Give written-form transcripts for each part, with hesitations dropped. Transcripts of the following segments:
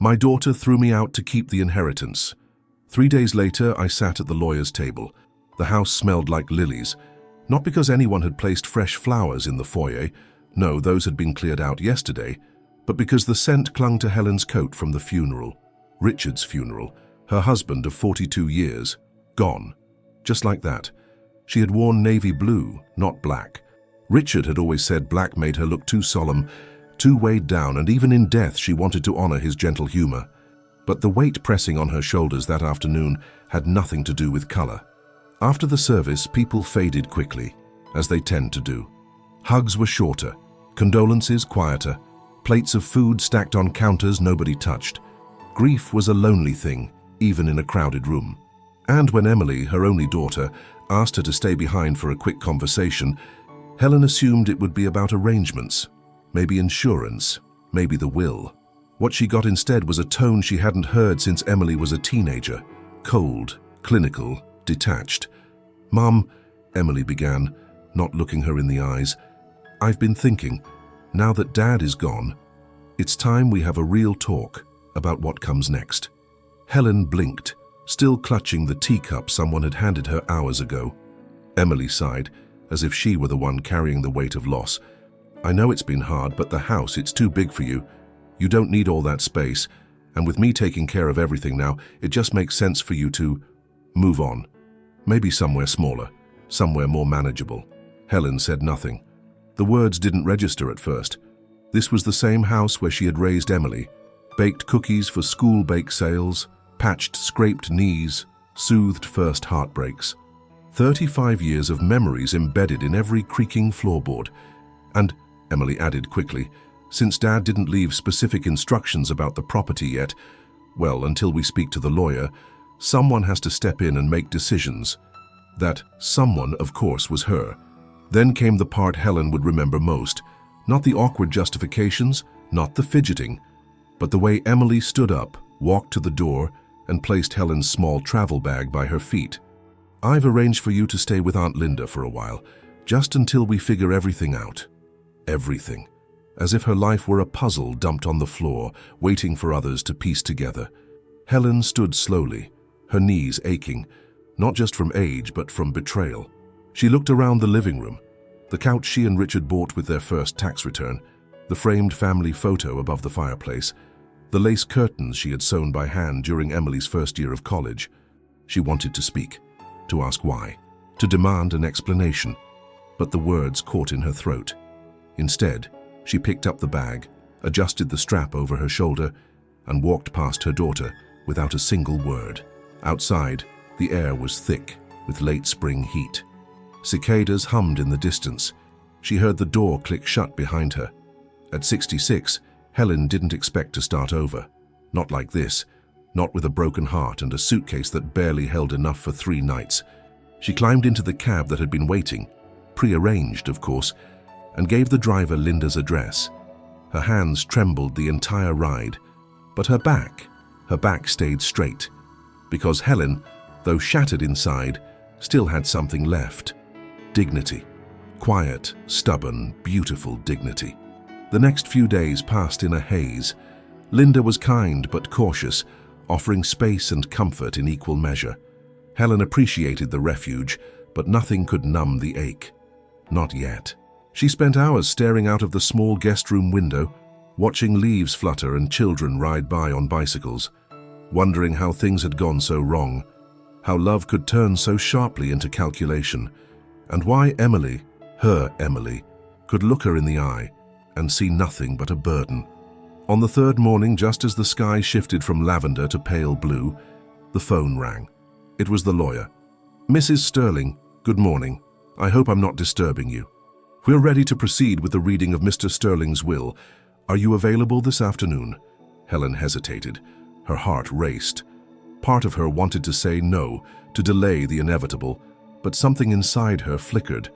My daughter threw me out to keep the inheritance. 3 days later, I sat at the lawyer's table. The house smelled like lilies, not because anyone had placed fresh flowers in the foyer. No, those had been cleared out yesterday, but because the scent clung to Helen's coat from the funeral. Richard's funeral. Her husband of 42 years. Gone. Just like that. She had worn navy blue, not black. Richard had always said black made her look too solemn, too weighed down, and even in death she wanted to honor his gentle humor. But the weight pressing on her shoulders that afternoon had nothing to do with color. After the service, people faded quickly, as they tend to do. Hugs were shorter, condolences quieter, plates of food stacked on counters nobody touched. Grief was a lonely thing, even in a crowded room. And when Emily, her only daughter, asked her to stay behind for a quick conversation, Helen assumed it would be about arrangements, maybe insurance, maybe the will. What she got instead was a tone she hadn't heard since Emily was a teenager, cold, clinical, detached. "Mom," Emily began, not looking her in the eyes, "I've been thinking, now that Dad is gone, it's time we have a real talk about what comes next." Helen blinked, still clutching the teacup someone had handed her hours ago. Emily sighed, as if she were the one carrying the weight of loss. "I know it's been hard, but the house, it's too big for you. You don't need all that space, and with me taking care of everything now, it just makes sense for you to move on. Maybe somewhere smaller, somewhere more manageable." Helen said nothing. The words didn't register at first. This was the same house where she had raised Emily, baked cookies for school bake sales, patched scraped knees, soothed first heartbreaks. 35 years of memories embedded in every creaking floorboard. And, Emily added quickly, since Dad didn't leave specific instructions about the property yet, well, until we speak to the lawyer, someone has to step in and make decisions. That someone, of course, was her. Then came the part Helen would remember most. Not the awkward justifications, not the fidgeting, but the way Emily stood up, walked to the door, and placed Helen's small travel bag by her feet. "I've arranged for you to stay with Aunt Linda for a while, just until we figure everything out." Everything. As if her life were a puzzle dumped on the floor, waiting for others to piece together. Helen stood slowly, her knees aching, not just from age, but from betrayal. She looked around the living room, the couch she and Richard bought with their first tax return, the framed family photo above the fireplace, the lace curtains she had sewn by hand during Emily's first year of college. She wanted to speak, to ask why, to demand an explanation, but the words caught in her throat. Instead, she picked up the bag, adjusted the strap over her shoulder, and walked past her daughter without a single word. Outside, the air was thick with late spring heat. Cicadas hummed in the distance. She heard the door click shut behind her. At 66, Helen didn't expect to start over. Not like this, not with a broken heart and a suitcase that barely held enough for 3 nights. She climbed into the cab that had been waiting, prearranged, of course, and gave the driver Linda's address. Her hands trembled the entire ride, but her back stayed straight, because Helen, though shattered inside, still had something left. Dignity. Quiet, stubborn, beautiful dignity. The next few days passed in a haze. Linda was kind but cautious, offering space and comfort in equal measure. Helen appreciated the refuge, but nothing could numb the ache. Not yet. She spent hours staring out of the small guest room window, watching leaves flutter and children ride by on bicycles, wondering how things had gone so wrong, how love could turn so sharply into calculation, and why Emily, her Emily, could look her in the eye and see nothing but a burden. On the 3rd morning, just as the sky shifted from lavender to pale blue, the phone rang. It was the lawyer. "Mrs. Sterling, good morning. I hope I'm not disturbing you. We're ready to proceed with the reading of Mr. Sterling's will. Are you available this afternoon?" Helen hesitated. Her heart raced. Part of her wanted to say no, to delay the inevitable, but something inside her flickered,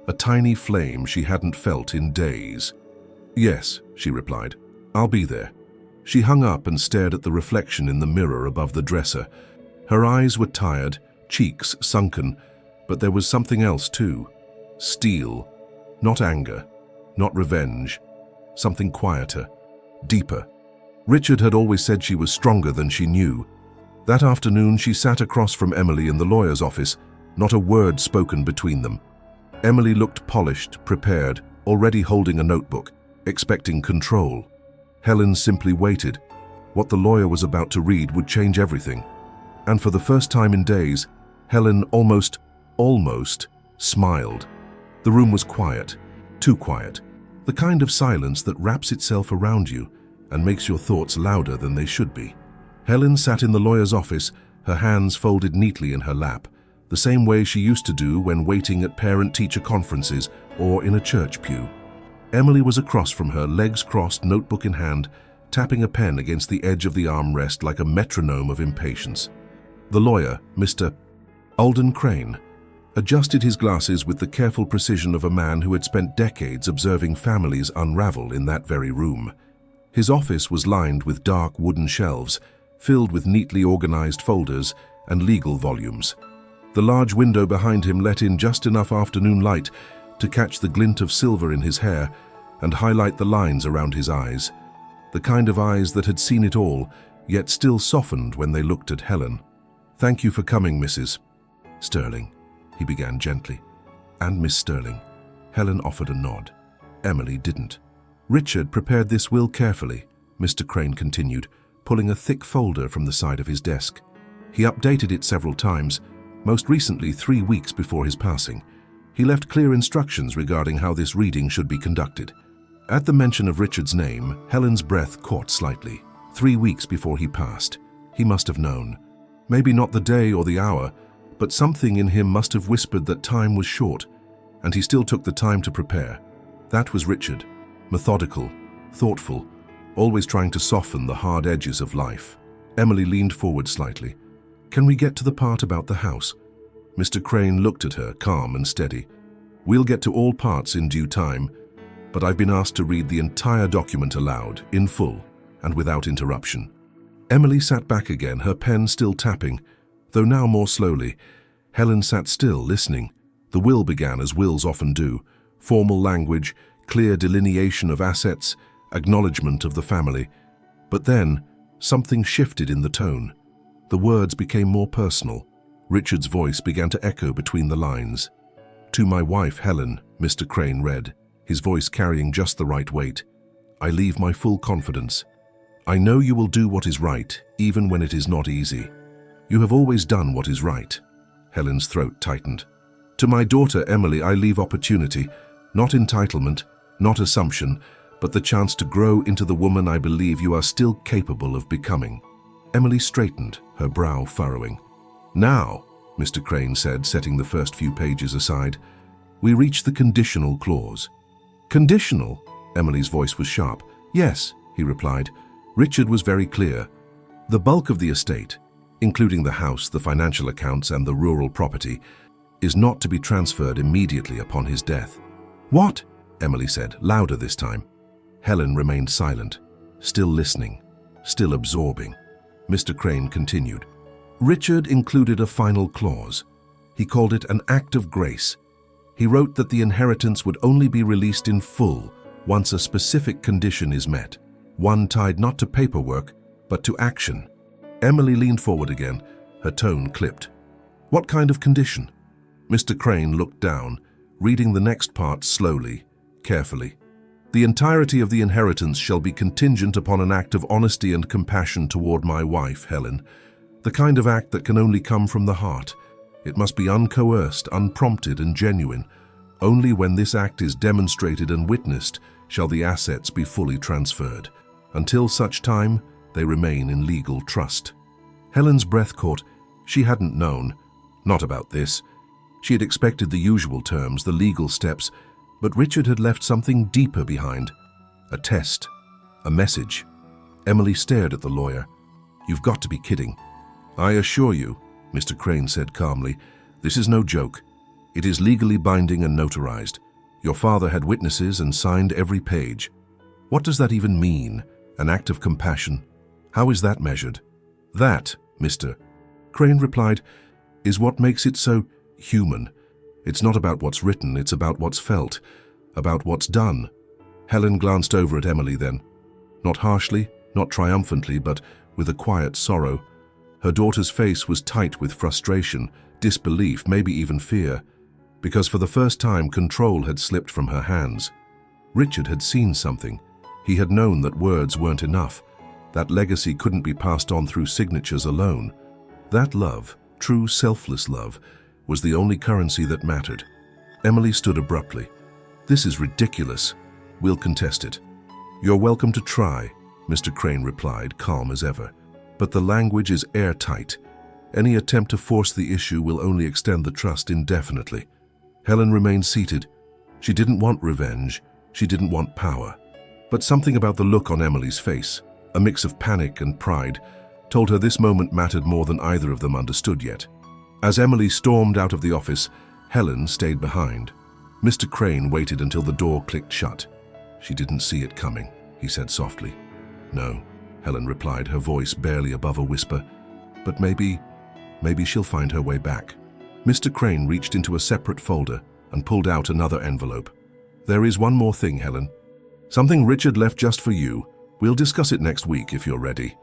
a tiny flame she hadn't felt in days. "Yes," she replied. "I'll be there." She hung up and stared at the reflection in the mirror above the dresser. Her eyes were tired, cheeks sunken, but there was something else too. Steel. Not anger, not revenge. Something quieter, deeper. Richard had always said she was stronger than she knew. That afternoon she sat across from Emily in the lawyer's office, not a word spoken between them. Emily looked polished, prepared, already holding a notebook, expecting control. Helen simply waited. What the lawyer was about to read would change everything. And for the first time in days, Helen almost smiled. The room was quiet, too quiet. The kind of silence that wraps itself around you and makes your thoughts louder than they should be. Helen sat in the lawyer's office, her hands folded neatly in her lap, the same way she used to do when waiting at parent-teacher conferences or in a church pew. Emily was across from her, legs crossed, notebook in hand, tapping a pen against the edge of the armrest like a metronome of impatience. The lawyer, Mr. Alden Crane, adjusted his glasses with the careful precision of a man who had spent decades observing families unravel in that very room. His office was lined with dark wooden shelves, filled with neatly organized folders and legal volumes. The large window behind him let in just enough afternoon light to catch the glint of silver in his hair and highlight the lines around his eyes, the kind of eyes that had seen it all, yet still softened when they looked at Helen. "Thank you for coming, Mrs. Sterling," he began gently. "And Miss Sterling." Helen offered a nod. Emily didn't. "Richard prepared this will carefully," Mr. Crane continued, pulling a thick folder from the side of his desk. "He updated it several times, most recently 3 weeks before his passing. He left clear instructions regarding how this reading should be conducted." At the mention of Richard's name, Helen's breath caught slightly. 3 weeks before he passed. He must have known. Maybe not the day or the hour, but something in him must have whispered that time was short, and he still took the time to prepare. That was Richard. Methodical, thoughtful, always trying to soften the hard edges of life. Emily leaned forward slightly. "Can we get to the part about the house?" Mr. Crane looked at her, calm and steady. "We'll get to all parts in due time, but I've been asked to read the entire document aloud, in full, and without interruption." Emily sat back again, her pen still tapping, though now more slowly. Helen sat still, listening. The will began as wills often do. Formal language, clear delineation of assets, acknowledgement of the family. But then, something shifted in the tone. The words became more personal. Richard's voice began to echo between the lines. "To my wife, Helen," Mr. Crane read, his voice carrying just the right weight. "I leave my full confidence. I know you will do what is right, even when it is not easy. You have always done what is right." Helen's throat tightened. "To my daughter, Emily, I leave opportunity, not entitlement, not assumption, but the chance to grow into the woman I believe you are still capable of becoming." Emily straightened, her brow furrowing. "Now," Mr. Crane said, setting the first few pages aside, "we reach the conditional clause." "Conditional?" Emily's voice was sharp. "Yes," he replied. Richard was very clear. "The bulk of the estate, including the house, the financial accounts, and the rural property, is not to be transferred immediately upon his death." "What?" Emily said, louder this time. Helen remained silent, still listening, still absorbing. Mr. Crane continued. "Richard included a final clause. He called it an act of grace. He wrote that the inheritance would only be released in full once a specific condition is met, one tied not to paperwork, but to action." Emily leaned forward again, her tone clipped. "What kind of condition?" Mr. Crane looked down, reading the next part slowly, carefully. "The entirety of the inheritance shall be contingent upon an act of honesty and compassion toward my wife, Helen. The kind of act that can only come from the heart. It must be uncoerced, unprompted, and genuine. Only when this act is demonstrated and witnessed shall the assets be fully transferred. Until such time, they remain in legal trust." Helen's breath caught. She hadn't known. Not about this. She had expected the usual terms, the legal steps, but Richard had left something deeper behind. A test. A message. Emily stared at the lawyer. "You've got to be kidding." "I assure you," Mr. Crane said calmly, "this is no joke. It is legally binding and notarized. Your father had witnesses and signed every page." "What does that even mean? An act of compassion? How is that measured?" "That," Mr. Crane replied, "is what makes it so human. It's not about what's written, it's about what's felt, about what's done." Helen glanced over at Emily then. Not harshly, not triumphantly, but with a quiet sorrow. Her daughter's face was tight with frustration, disbelief, maybe even fear, because for the first time control had slipped from her hands. Richard had seen something. He had known that words weren't enough. That legacy couldn't be passed on through signatures alone. That love, true selfless love, was the only currency that mattered. Emily stood abruptly. "This is ridiculous. We'll contest it." "You're welcome to try," Mr. Crane replied, calm as ever. "But the language is airtight. Any attempt to force the issue will only extend the trust indefinitely." Helen remained seated. She didn't want revenge. She didn't want power. But something about the look on Emily's face, a mix of panic and pride, told her this moment mattered more than either of them understood yet. As Emily stormed out of the office, Helen stayed behind. Mr. Crane waited until the door clicked shut. "She didn't see it coming," he said softly. "No," Helen replied, her voice barely above a whisper. "But maybe she'll find her way back." Mr. Crane reached into a separate folder and pulled out another envelope. "There is one more thing, Helen. Something Richard left just for you. We'll discuss it next week if you're ready."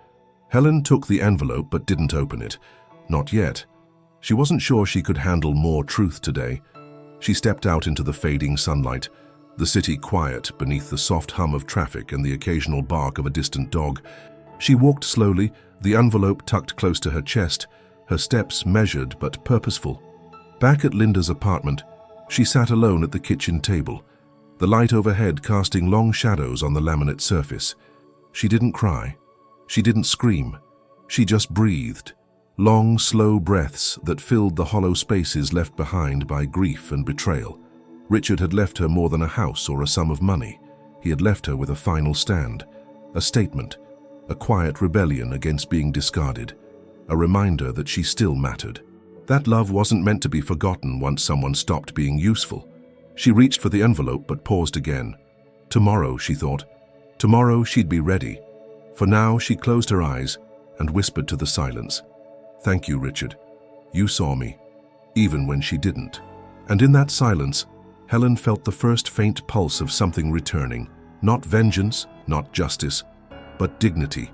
Helen took the envelope but didn't open it. Not yet. She wasn't sure she could handle more truth today. She stepped out into the fading sunlight, the city quiet beneath the soft hum of traffic and the occasional bark of a distant dog. She walked slowly, the envelope tucked close to her chest, her steps measured but purposeful. Back at Linda's apartment, she sat alone at the kitchen table, the light overhead casting long shadows on the laminate surface. She didn't cry. She didn't scream. She just breathed. Long, slow breaths that filled the hollow spaces left behind by grief and betrayal. Richard had left her more than a house or a sum of money. He had left her with a final stand, a statement, a quiet rebellion against being discarded, a reminder that she still mattered. That love wasn't meant to be forgotten once someone stopped being useful. She reached for the envelope but paused again. Tomorrow, she thought. Tomorrow she'd be ready. For now, she closed her eyes and whispered to the silence, "Thank you, Richard. You saw me, even when she didn't." And in that silence, Helen felt the first faint pulse of something returning. Not vengeance, not justice, but dignity.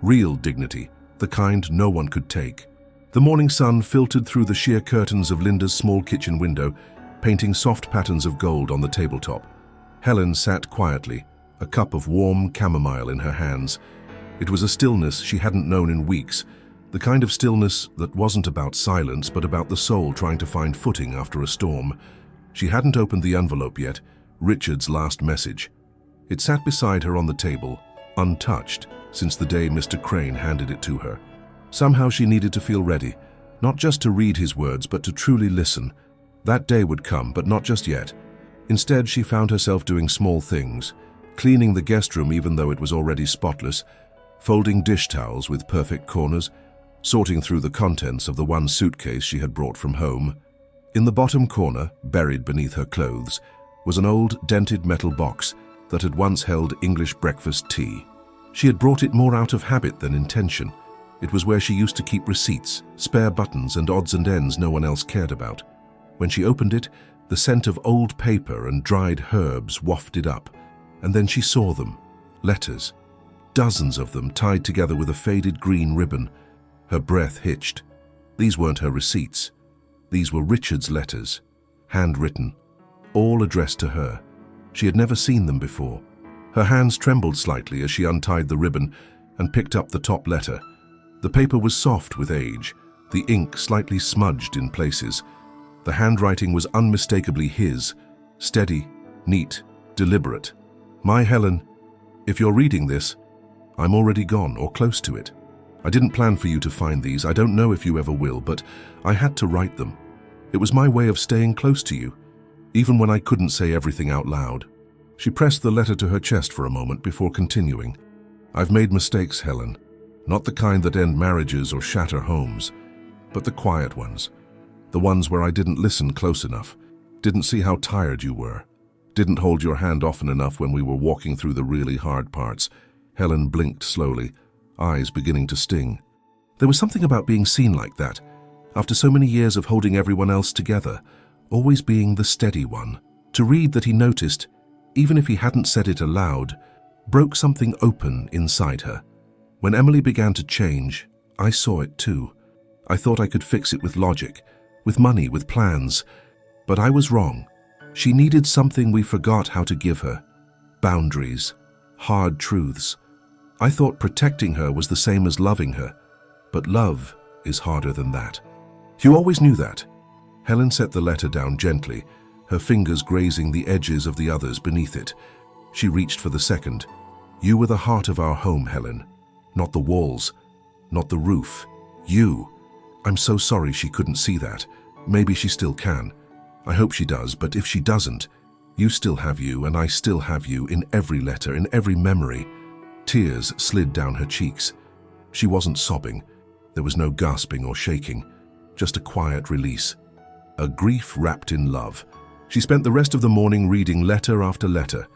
Real dignity, the kind no one could take. The morning sun filtered through the sheer curtains of Linda's small kitchen window, painting soft patterns of gold on the tabletop. Helen sat quietly, a cup of warm chamomile in her hands. It was a stillness she hadn't known in weeks, the kind of stillness that wasn't about silence but about the soul trying to find footing after a storm. She hadn't opened the envelope yet, Richard's last message. It sat beside her on the table, untouched since the day Mr. Crane handed it to her. Somehow she needed to feel ready, not just to read his words but to truly listen. That day would come, but not just yet. Instead, she found herself doing small things, cleaning the guest room even though it was already spotless, folding dish towels with perfect corners, sorting through the contents of the one suitcase she had brought from home. In the bottom corner, buried beneath her clothes, was an old dented metal box that had once held English breakfast tea. She had brought it more out of habit than intention. It was where she used to keep receipts, spare buttons and odds and ends no one else cared about. When she opened it, the scent of old paper and dried herbs wafted up, and then she saw them, letters, dozens of them tied together with a faded green ribbon. Her breath hitched. These weren't her receipts. These were Richard's letters, handwritten, all addressed to her. She had never seen them before. Her hands trembled slightly as she untied the ribbon and picked up the top letter. The paper was soft with age, the ink slightly smudged in places. The handwriting was unmistakably his, steady, neat, deliberate. "My Helen, if you're reading this, I'm already gone or close to it. I didn't plan for you to find these. I don't know if you ever will, but I had to write them. It was my way of staying close to you, even when I couldn't say everything out loud." She pressed the letter to her chest for a moment before continuing. "I've made mistakes, Helen. Not the kind that end marriages or shatter homes, but the quiet ones. The ones where I didn't listen close enough, didn't see how tired you were, didn't hold your hand often enough when we were walking through the really hard parts." Helen blinked slowly, eyes beginning to sting. There was something about being seen like that, after so many years of holding everyone else together, always being the steady one. To read that he noticed, even if he hadn't said it aloud, broke something open inside her. When Emily began to change, I saw it too. I thought I could fix it with logic, with money, with plans. But I was wrong. She needed something we forgot how to give her. Boundaries. Hard truths. I thought protecting her was the same as loving her. But love is harder than that. You always knew that. Helen set the letter down gently, her fingers grazing the edges of the others beneath it. She reached for the second. You were the heart of our home, Helen. Not the walls, not the roof. You. I'm so sorry she couldn't see that. Maybe she still can. I hope she does, but if she doesn't, you still have you, and I still have you in every letter, in every memory. Tears slid down her cheeks. She wasn't sobbing. There was no gasping or shaking, just a quiet release. A grief wrapped in love. She spent the rest of the morning reading letter after letter.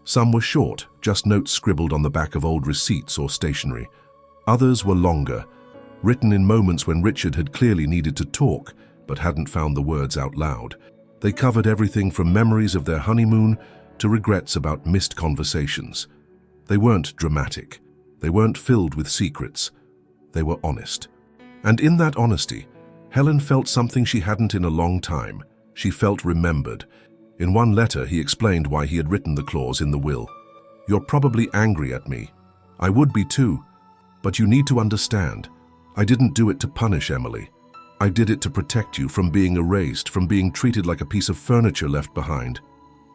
Some were short, just notes scribbled on the back of old receipts or stationery. Others were longer, written in moments when Richard had clearly needed to talk, but hadn't found the words out loud. They covered everything from memories of their honeymoon to regrets about missed conversations. They weren't dramatic. They weren't filled with secrets. They were honest. And in that honesty, Helen felt something she hadn't in a long time. She felt remembered. In one letter, he explained why he had written the clause in the will. You're probably angry at me. I would be too. But you need to understand. I didn't do it to punish Emily. I did it to protect you from being erased, from being treated like a piece of furniture left behind.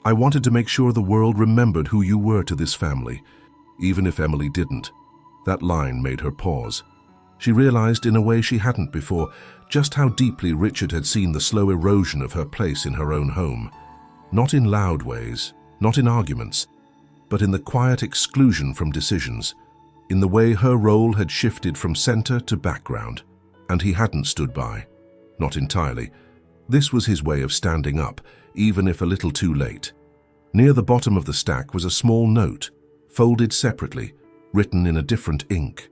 I wanted to make sure the world remembered who you were to this family, even if Emily didn't. That line made her pause. She realized in a way she hadn't before just how deeply Richard had seen the slow erosion of her place in her own home. Not in loud ways, not in arguments, but in the quiet exclusion from decisions, in the way her role had shifted from center to background. And he hadn't stood by. Not entirely. This was his way of standing up, even if a little too late. Near the bottom of the stack was a small note, folded separately, written in a different ink.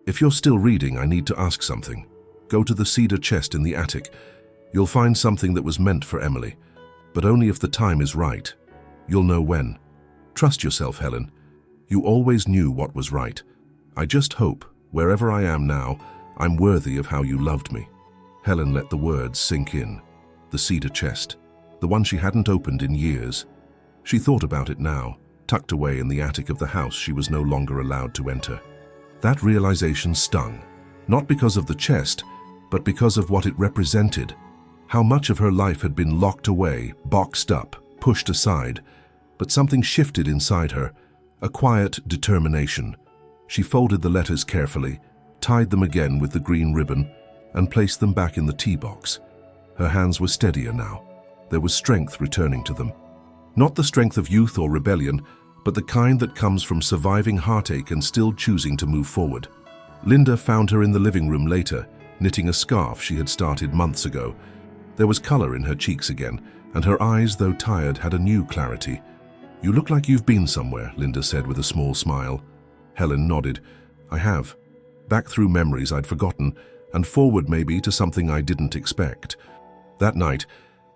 If you're still reading, I need to ask something. Go to the cedar chest in the attic. You'll find something that was meant for Emily, but only if the time is right. You'll know when. Trust yourself, Helen. You always knew what was right. I just hope, wherever I am now, I'm worthy of how you loved me. Helen let the words sink in. The cedar chest, the one she hadn't opened in years. She thought about it now, tucked away in the attic of the house she was no longer allowed to enter. That realization stung, not because of the chest, but because of what it represented. How much of her life had been locked away, boxed up, pushed aside. But something shifted inside her, a quiet determination. She folded the letters carefully, tied them again with the green ribbon, and placed them back in the tea box. Her hands were steadier now. There was strength returning to them. Not the strength of youth or rebellion, but the kind that comes from surviving heartache and still choosing to move forward. Linda found her in the living room later, knitting a scarf she had started months ago. There was color in her cheeks again, and her eyes, though tired, had a new clarity. You look like you've been somewhere, Linda said with a small smile. Helen nodded. I have. Back through memories I'd forgotten, and forward maybe to something I didn't expect. That night,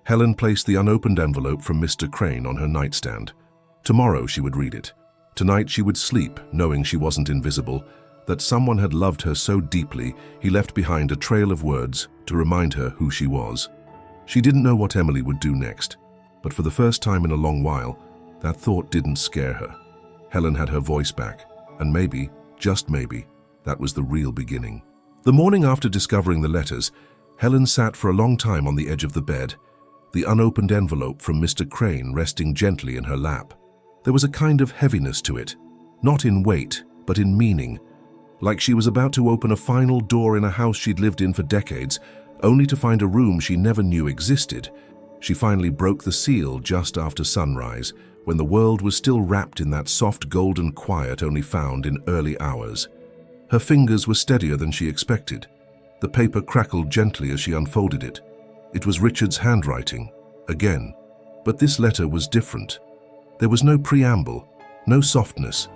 Helen placed the unopened envelope from Mr. Crane on her nightstand. Tomorrow she would read it. Tonight she would sleep, knowing she wasn't invisible, that someone had loved her so deeply he left behind a trail of words to remind her who she was. She didn't know what Emily would do next, but for the first time in a long while, that thought didn't scare her. Helen had her voice back, and maybe, just maybe, that was the real beginning. The morning after discovering the letters, Helen sat for a long time on the edge of the bed, the unopened envelope from Mr. Crane resting gently in her lap. There was a kind of heaviness to it, not in weight, but in meaning, like she was about to open a final door in a house she'd lived in for decades, only to find a room she never knew existed. She finally broke the seal just after sunrise, when the world was still wrapped in that soft golden quiet only found in early hours. Her fingers were steadier than she expected. The paper crackled gently as she unfolded it. It was Richard's handwriting, again. But this letter was different. There was no preamble, no softness.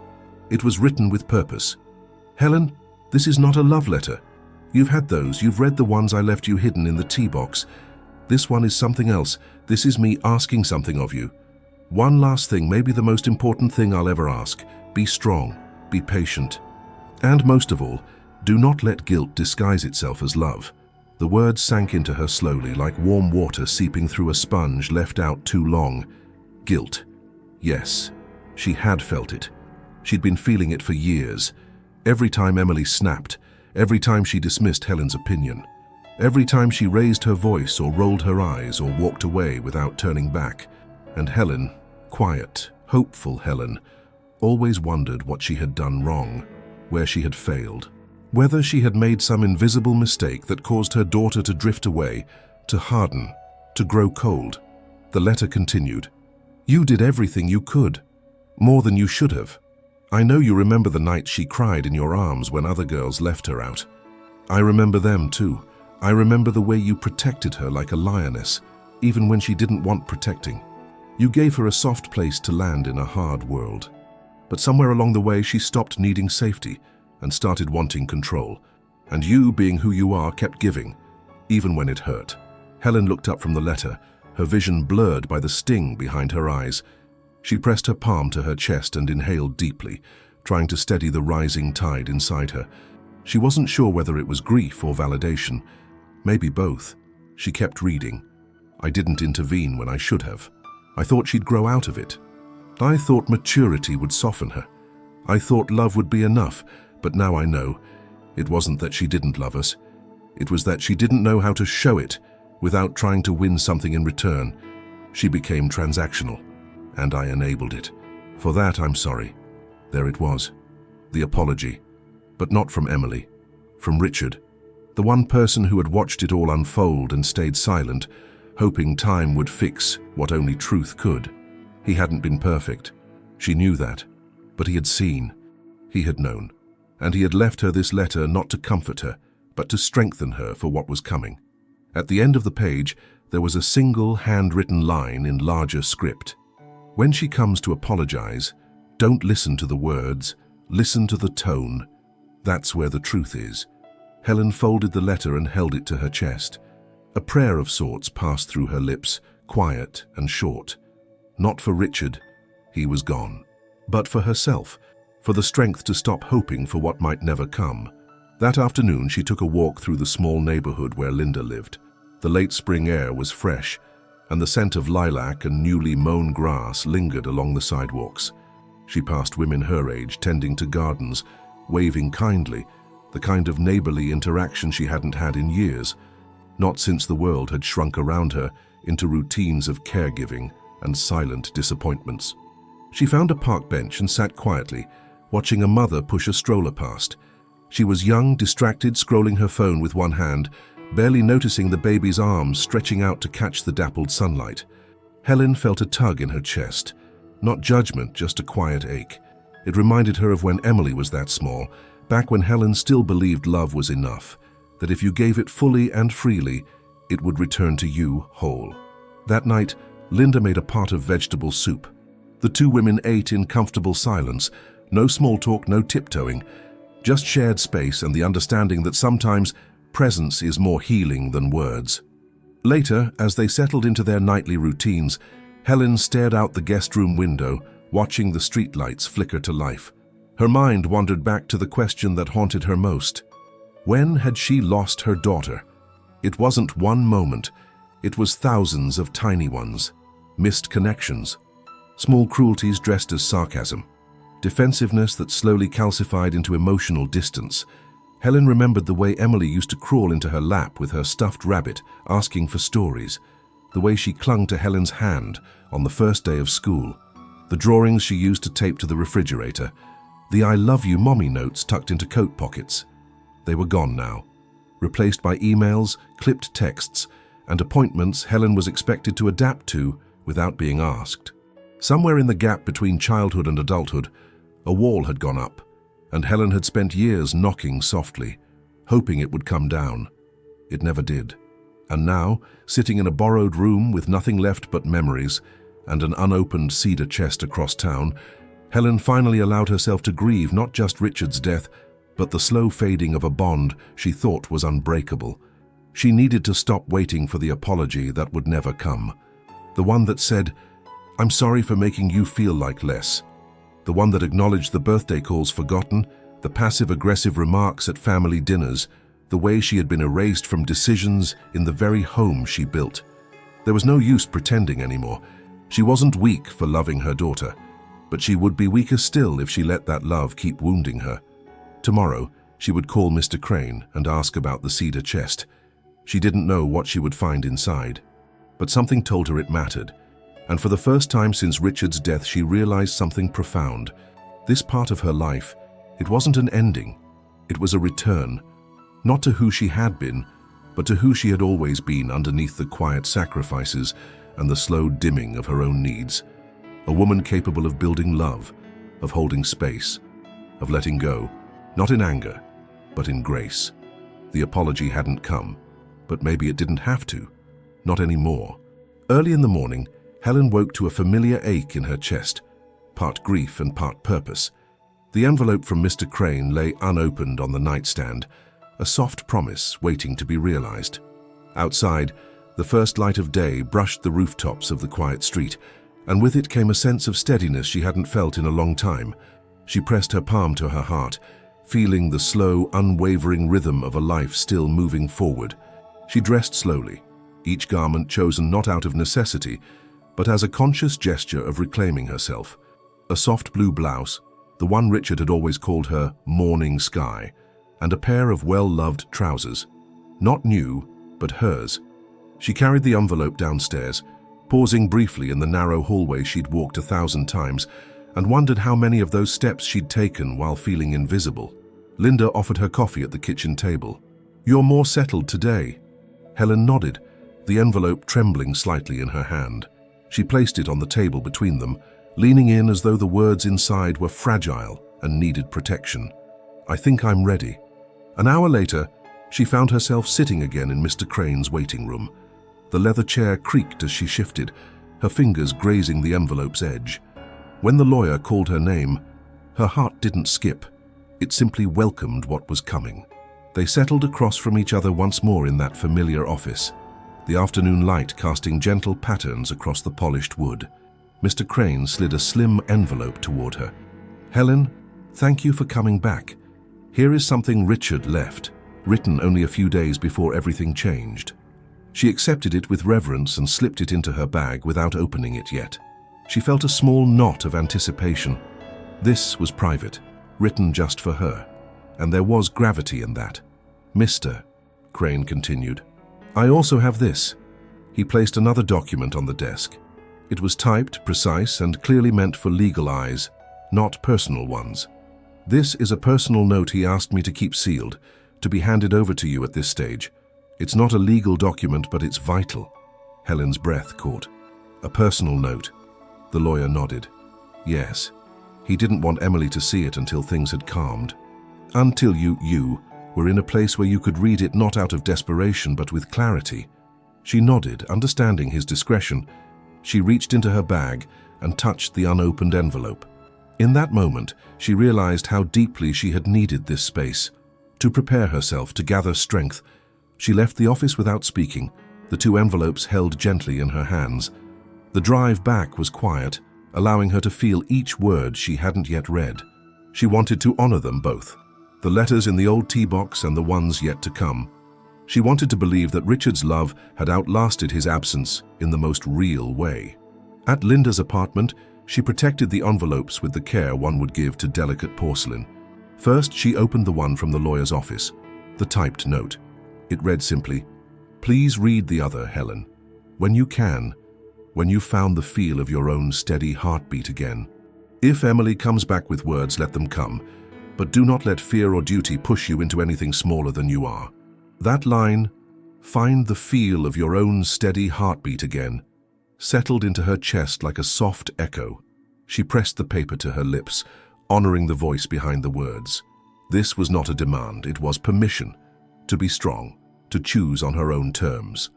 It was written with purpose. Helen, this is not a love letter. You've had those, you've read the ones I left you hidden in the tea box. This one is something else. This is me asking something of you. One last thing, maybe the most important thing I'll ever ask. Be strong, be patient. And most of all, do not let guilt disguise itself as love. The words sank into her slowly, like warm water seeping through a sponge left out too long. Guilt. Yes, she had felt it. She'd been feeling it for years. Every time Emily snapped, every time she dismissed Helen's opinion, every time she raised her voice or rolled her eyes or walked away without turning back. And Helen, quiet, hopeful Helen, always wondered what she had done wrong, where she had failed. Whether she had made some invisible mistake that caused her daughter to drift away, to harden, to grow cold. The letter continued. You did everything you could, more than you should have. I know you remember the night she cried in your arms when other girls left her out. I remember them too. I remember the way you protected her like a lioness, even when she didn't want protecting. You gave her a soft place to land in a hard world. But somewhere along the way she stopped needing safety and started wanting control. And you, being who you are, kept giving, even when it hurt. Helen looked up from the letter, her vision blurred by the sting behind her eyes. She pressed her palm to her chest and inhaled deeply, trying to steady the rising tide inside her. She wasn't sure whether it was grief or validation. Maybe both. She kept reading. I didn't intervene when I should have. I thought she'd grow out of it. I thought maturity would soften her. I thought love would be enough, but now I know. It wasn't that she didn't love us. It was that she didn't know how to show it without trying to win something in return. She became transactional, and I enabled it. For that, I'm sorry. There it was. The apology. But not from Emily. From Richard. The one person who had watched it all unfold and stayed silent, hoping time would fix what only truth could. He hadn't been perfect. She knew that. But he had seen. He had known. And he had left her this letter not to comfort her, but to strengthen her for what was coming. At the end of the page, there was a single handwritten line in larger script. When she comes to apologize, don't listen to the words, listen to the tone. That's where the truth is. Helen folded the letter and held it to her chest. A prayer of sorts passed through her lips, quiet and short. Not for Richard, he was gone. But for herself, for the strength to stop hoping for what might never come. That afternoon she took a walk through the small neighborhood where Linda lived. The late spring air was fresh, and the scent of lilac and newly mown grass lingered along the sidewalks. She passed women her age tending to gardens, waving kindly, the kind of neighborly interaction she hadn't had in years, not since the world had shrunk around her into routines of caregiving and silent disappointments. She found a park bench and sat quietly, watching a mother push a stroller past. She was young, distracted, scrolling her phone with one hand, barely noticing the baby's arms stretching out to catch the dappled sunlight. Helen felt a tug in her chest. Not judgment, just a quiet ache. It reminded her of when Emily was that small, back when Helen still believed love was enough, that if you gave it fully and freely, it would return to you whole. That night, Linda made a pot of vegetable soup. The two women ate in comfortable silence, no small talk, no tiptoeing, just shared space and the understanding that sometimes presence is more healing than words. Later, as they settled into their nightly routines, Helen stared out the guest room window, watching the streetlights flicker to life. Her mind wandered back to the question that haunted her most. When had she lost her daughter? It wasn't one moment. It was thousands of tiny ones. Missed connections. Small cruelties dressed as sarcasm. Defensiveness that slowly calcified into emotional distance. Helen remembered the way Emily used to crawl into her lap with her stuffed rabbit, asking for stories. The way she clung to Helen's hand on the first day of school. The drawings she used to tape to the refrigerator. The I love you mommy notes tucked into coat pockets. They were gone now. Replaced by emails, clipped texts, and appointments Helen was expected to adapt to without being asked. Somewhere in the gap between childhood and adulthood, a wall had gone up, and Helen had spent years knocking softly, hoping it would come down. It never did. And now, sitting in a borrowed room with nothing left but memories and an unopened cedar chest across town, Helen finally allowed herself to grieve not just Richard's death, but the slow fading of a bond she thought was unbreakable. She needed to stop waiting for the apology that would never come. The one that said, "I'm sorry for making you feel like less." The one that acknowledged the birthday calls forgotten, The passive-aggressive remarks at family dinners, the way she had been erased from decisions in the very home she built. There was no use pretending anymore. She wasn't weak for loving her daughter, but she would be weaker still if she let that love keep wounding her. Tomorrow, she would call Mr. Crane and ask about the cedar chest. She didn't know what she would find inside, but something told her it mattered. And for the first time since Richard's death, she realized something profound. This part of her life, it wasn't an ending. It was a return, not to who she had been, but to who she had always been underneath the quiet sacrifices and the slow dimming of her own needs. A woman capable of building love, of holding space, of letting go, not in anger, but in grace. The apology hadn't come, but maybe it didn't have to. Not anymore. Early in the morning, Helen woke to a familiar ache in her chest, part grief and part purpose. The envelope from Mr. Crane lay unopened on the nightstand, a soft promise waiting to be realized. Outside, the first light of day brushed the rooftops of the quiet street, and with it came a sense of steadiness she hadn't felt in a long time. She pressed her palm to her heart, feeling the slow, unwavering rhythm of a life still moving forward. She dressed slowly, each garment chosen not out of necessity, but as a conscious gesture of reclaiming herself. A soft blue blouse, the one Richard had always called her morning sky, and a pair of well-loved trousers. Not new, but hers. She carried the envelope downstairs, pausing briefly in the narrow hallway she'd walked 1,000 times, and wondered how many of those steps she'd taken while feeling invisible. Linda offered her coffee at the kitchen table. "You're more settled today." Helen nodded, the envelope trembling slightly in her hand. She placed it on the table between them, leaning in as though the words inside were fragile and needed protection. "I think I'm ready." An hour later, she found herself sitting again in Mr. Crane's waiting room. The leather chair creaked as she shifted, her fingers grazing the envelope's edge. When the lawyer called her name, her heart didn't skip. It simply welcomed what was coming. They settled across from each other once more in that familiar office, the afternoon light casting gentle patterns across the polished wood. Mr. Crane slid a slim envelope toward her. "Helen, thank you for coming back. Here is something Richard left, written only a few days before everything changed." She accepted it with reverence and slipped it into her bag without opening it yet. She felt a small knot of anticipation. This was private, written just for her, and there was gravity in that. "Mr. Crane continued, "I also have this." He placed another document on the desk. It was typed, precise, and clearly meant for legal eyes, not personal ones. "This is a personal note he asked me to keep sealed, to be handed over to you at this stage. It's not a legal document, but it's vital." Helen's breath caught. "A personal note." The lawyer nodded. "Yes. He didn't want Emily to see it until things had calmed. Until you were in a place where you could read it not out of desperation, but with clarity." She nodded, understanding his discretion. She reached into her bag and touched the unopened envelope. In that moment, she realized how deeply she had needed this space. To prepare herself, to gather strength, she left the office without speaking, the two envelopes held gently in her hands. The drive back was quiet, allowing her to feel each word she hadn't yet read. She wanted to honor them both, the letters in the old tea box and the ones yet to come. She wanted to believe that Richard's love had outlasted his absence in the most real way. At Linda's apartment, she protected the envelopes with the care one would give to delicate porcelain. First, she opened the one from the lawyer's office, the typed note. It read simply, "Please read the other, Helen. When you can, when you've found the feel of your own steady heartbeat again. If Emily comes back with words, let them come, but do not let fear or duty push you into anything smaller than you are." That line, "Find the feel of your own steady heartbeat again," settled into her chest like a soft echo. She pressed the paper to her lips, honoring the voice behind the words. This was not a demand, it was permission. To be strong, to choose on her own terms.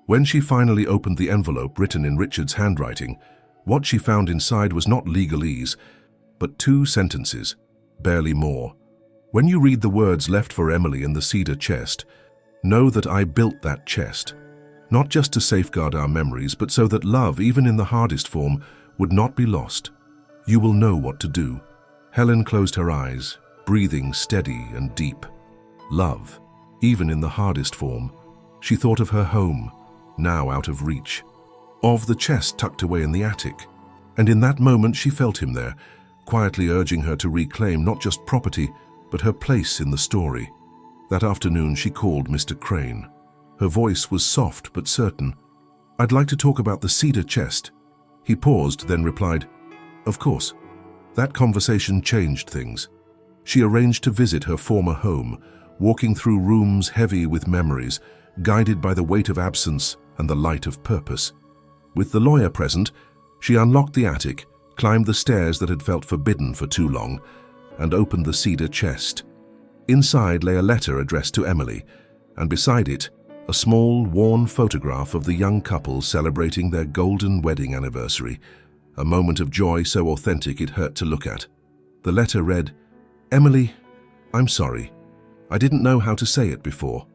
When she finally opened the envelope written in Richard's handwriting, what she found inside was not legalese, but 2 sentences, barely more. "When you read the words left for Emily in the cedar chest, know that I built that chest, not just to safeguard our memories, but so that love, even in the hardest form, would not be lost. You will know what to do." Helen closed her eyes, breathing steady and deep. Love, even in the hardest form. She thought of her home, now out of reach, of the chest tucked away in the attic. And in that moment she felt him there, quietly urging her to reclaim not just property, but her place in the story. That afternoon she called Mr. Crane. Her voice was soft but certain. "I'd like to talk about the cedar chest." He paused, then replied, "Of course." That conversation changed things. She arranged to visit her former home, walking through rooms heavy with memories, guided by the weight of absence and the light of purpose. With the lawyer present, she unlocked the attic, climbed the stairs that had felt forbidden for too long, and opened the cedar chest. Inside lay a letter addressed to Emily, and beside it, a small, worn photograph of the young couple celebrating their golden wedding anniversary, a moment of joy so authentic it hurt to look at. The letter read, "Emily, I'm sorry. I didn't know how to say it before.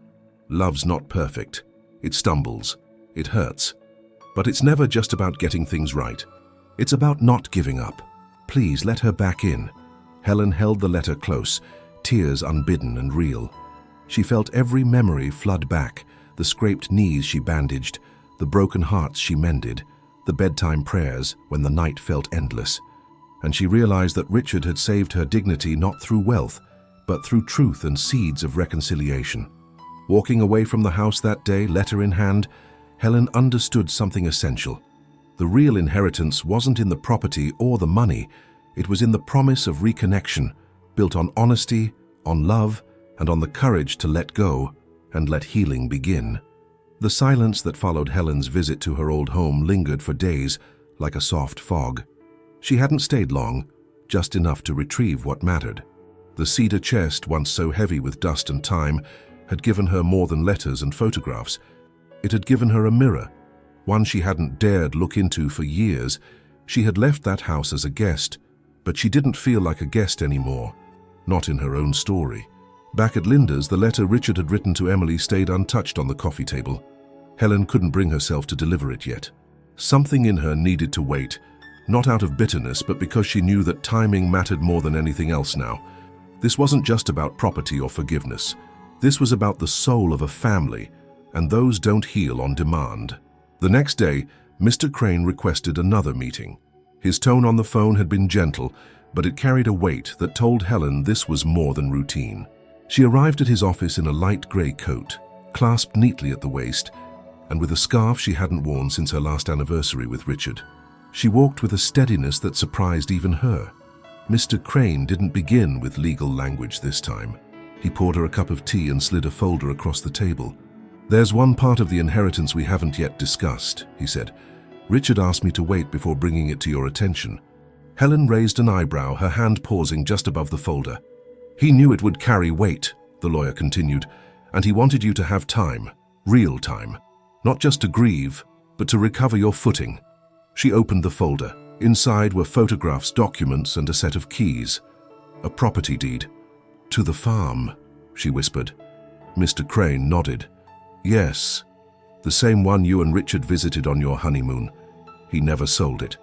Love's not perfect. It stumbles. It hurts. But it's never just about getting things right. It's about not giving up. Please let her back in." Helen held the letter close, tears unbidden and real. She felt every memory flood back, the scraped knees she bandaged, the broken hearts she mended, the bedtime prayers when the night felt endless. And she realized that Richard had saved her dignity not through wealth, but through truth and seeds of reconciliation. Walking away from the house that day, letter in hand, Helen understood something essential. The real inheritance wasn't in the property or the money, it was in the promise of reconnection, built on honesty, on love, and on the courage to let go and let healing begin. The silence that followed Helen's visit to her old home lingered for days, like a soft fog. She hadn't stayed long, just enough to retrieve what mattered. The cedar chest, once so heavy with dust and time, had given her more than letters and photographs. It had given her a mirror, one she hadn't dared look into for years. She had left that house as a guest, but she didn't feel like a guest anymore, not in her own story. Back at Linda's, the letter Richard had written to Emily stayed untouched on the coffee table. Helen couldn't bring herself to deliver it yet. Something in her needed to wait, not out of bitterness, but because she knew that timing mattered more than anything else now. This wasn't just about property or forgiveness. This was about the soul of a family, and those don't heal on demand. The next day, Mr. Crane requested another meeting. His tone on the phone had been gentle, but it carried a weight that told Helen this was more than routine. She arrived at his office in a light grey coat, clasped neatly at the waist, and with a scarf she hadn't worn since her last anniversary with Richard. She walked with a steadiness that surprised even her. Mr. Crane didn't begin with legal language this time. He poured her a cup of tea and slid a folder across the table. "There's one part of the inheritance we haven't yet discussed," he said. "Richard asked me to wait before bringing it to your attention." Helen raised an eyebrow, her hand pausing just above the folder. "He knew it would carry weight," the lawyer continued, "and he wanted you to have time, real time, not just to grieve, but to recover your footing." She opened the folder. Inside were photographs, documents, and a set of keys. A property deed. "To the farm," she whispered. Mr. Crane nodded. "Yes, the same one you and Richard visited on your honeymoon. He never sold it.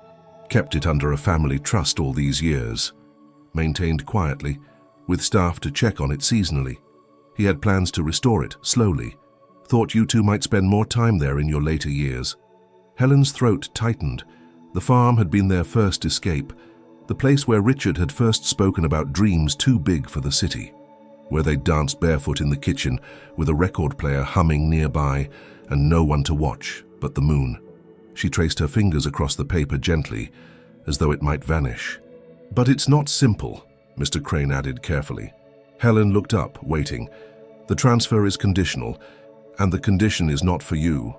Kept it under a family trust all these years. Maintained quietly, with staff to check on it seasonally. He had plans to restore it, slowly. Thought you two might spend more time there in your later years." Helen's throat tightened. The farm had been their first escape, the place where Richard had first spoken about dreams too big for the city, where they danced barefoot in the kitchen with a record player humming nearby and no one to watch but the moon. She traced her fingers across the paper gently, as though it might vanish. "But it's not simple," Mr. Crane added carefully. Helen looked up, waiting. "The transfer is conditional, and the condition is not for you.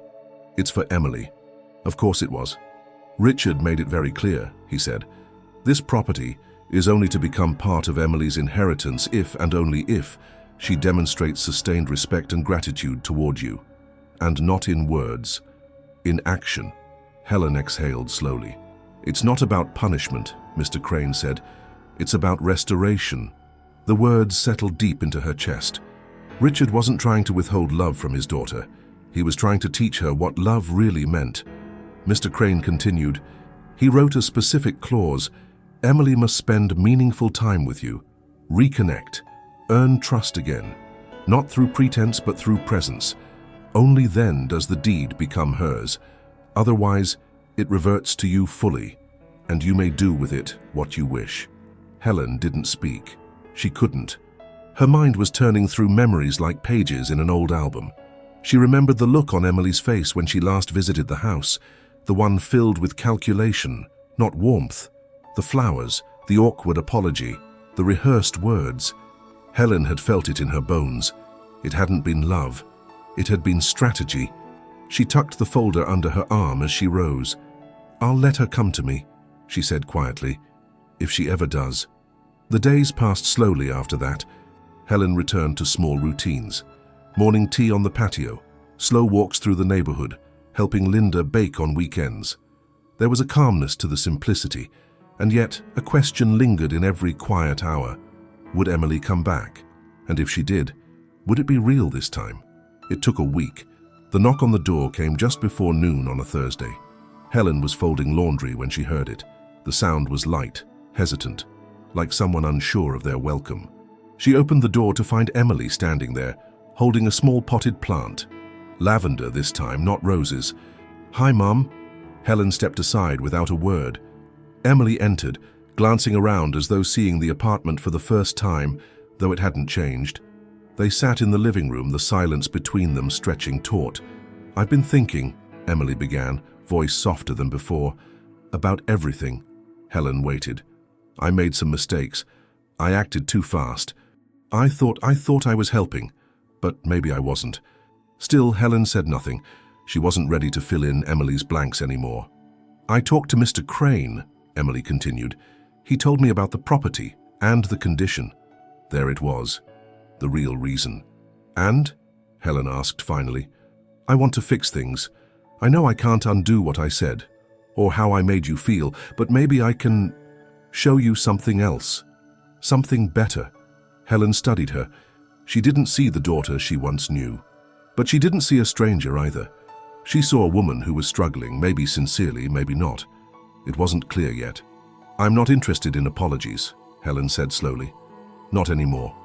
It's for Emily." Of course it was. "Richard made it very clear," he said. "This property is only to become part of Emily's inheritance if and only if she demonstrates sustained respect and gratitude toward you. And not in words, in action." Helen exhaled slowly. "It's not about punishment," Mr. Crane said. "It's about restoration." The words settled deep into her chest. Richard wasn't trying to withhold love from his daughter. He was trying to teach her what love really meant. Mr. Crane continued, "He wrote a specific clause. Emily must spend meaningful time with you, Reconnect. Earn trust again. Not through pretense, but through presence. Only then does the deed become hers. Otherwise, it reverts to you fully, and you may do with it what you wish. Helen didn't speak. She couldn't. Her mind was turning through memories like pages in an old album. She remembered the look on Emily's face when she last visited the house, the one filled with calculation, not warmth. The flowers, the awkward apology, the rehearsed words. Helen had felt it in her bones. It hadn't been love. It had been strategy. She tucked the folder under her arm as she rose. "I'll let her come to me," she said quietly, "if she ever does." The days passed slowly after that. Helen returned to small routines. Morning tea on the patio, slow walks through the neighborhood, helping Linda bake on weekends. There was a calmness to the simplicity, and yet a question lingered in every quiet hour. Would Emily come back? And if she did, would it be real this time? It took a week. The knock on the door came just before noon on a Thursday. Helen was folding laundry when she heard it. The sound was light, hesitant, like someone unsure of their welcome. She opened the door to find Emily standing there, holding a small potted plant. Lavender this time, not roses. "Hi, Mum." Helen stepped aside without a word. Emily entered, glancing around as though seeing the apartment for the first time, though it hadn't changed. They sat in the living room, the silence between them stretching taut. "I've been thinking," Emily began, voice softer than before, "about everything." Helen waited. "I made some mistakes. I acted too fast. I thought I was helping, but maybe I wasn't." Still, Helen said nothing. She wasn't ready to fill in Emily's blanks anymore. "I talked to Mr. Crane," Emily continued. "He told me about the property and the condition." There it was, the real reason. "And?" Helen asked finally. "I want to fix things. I know I can't undo what I said, or how I made you feel, but maybe I can show you something else, something better." Helen studied her. She didn't see the daughter she once knew, but she didn't see a stranger either. She saw a woman who was struggling, maybe sincerely, maybe not. It wasn't clear yet. "I'm not interested in apologies," Helen said slowly. "Not anymore.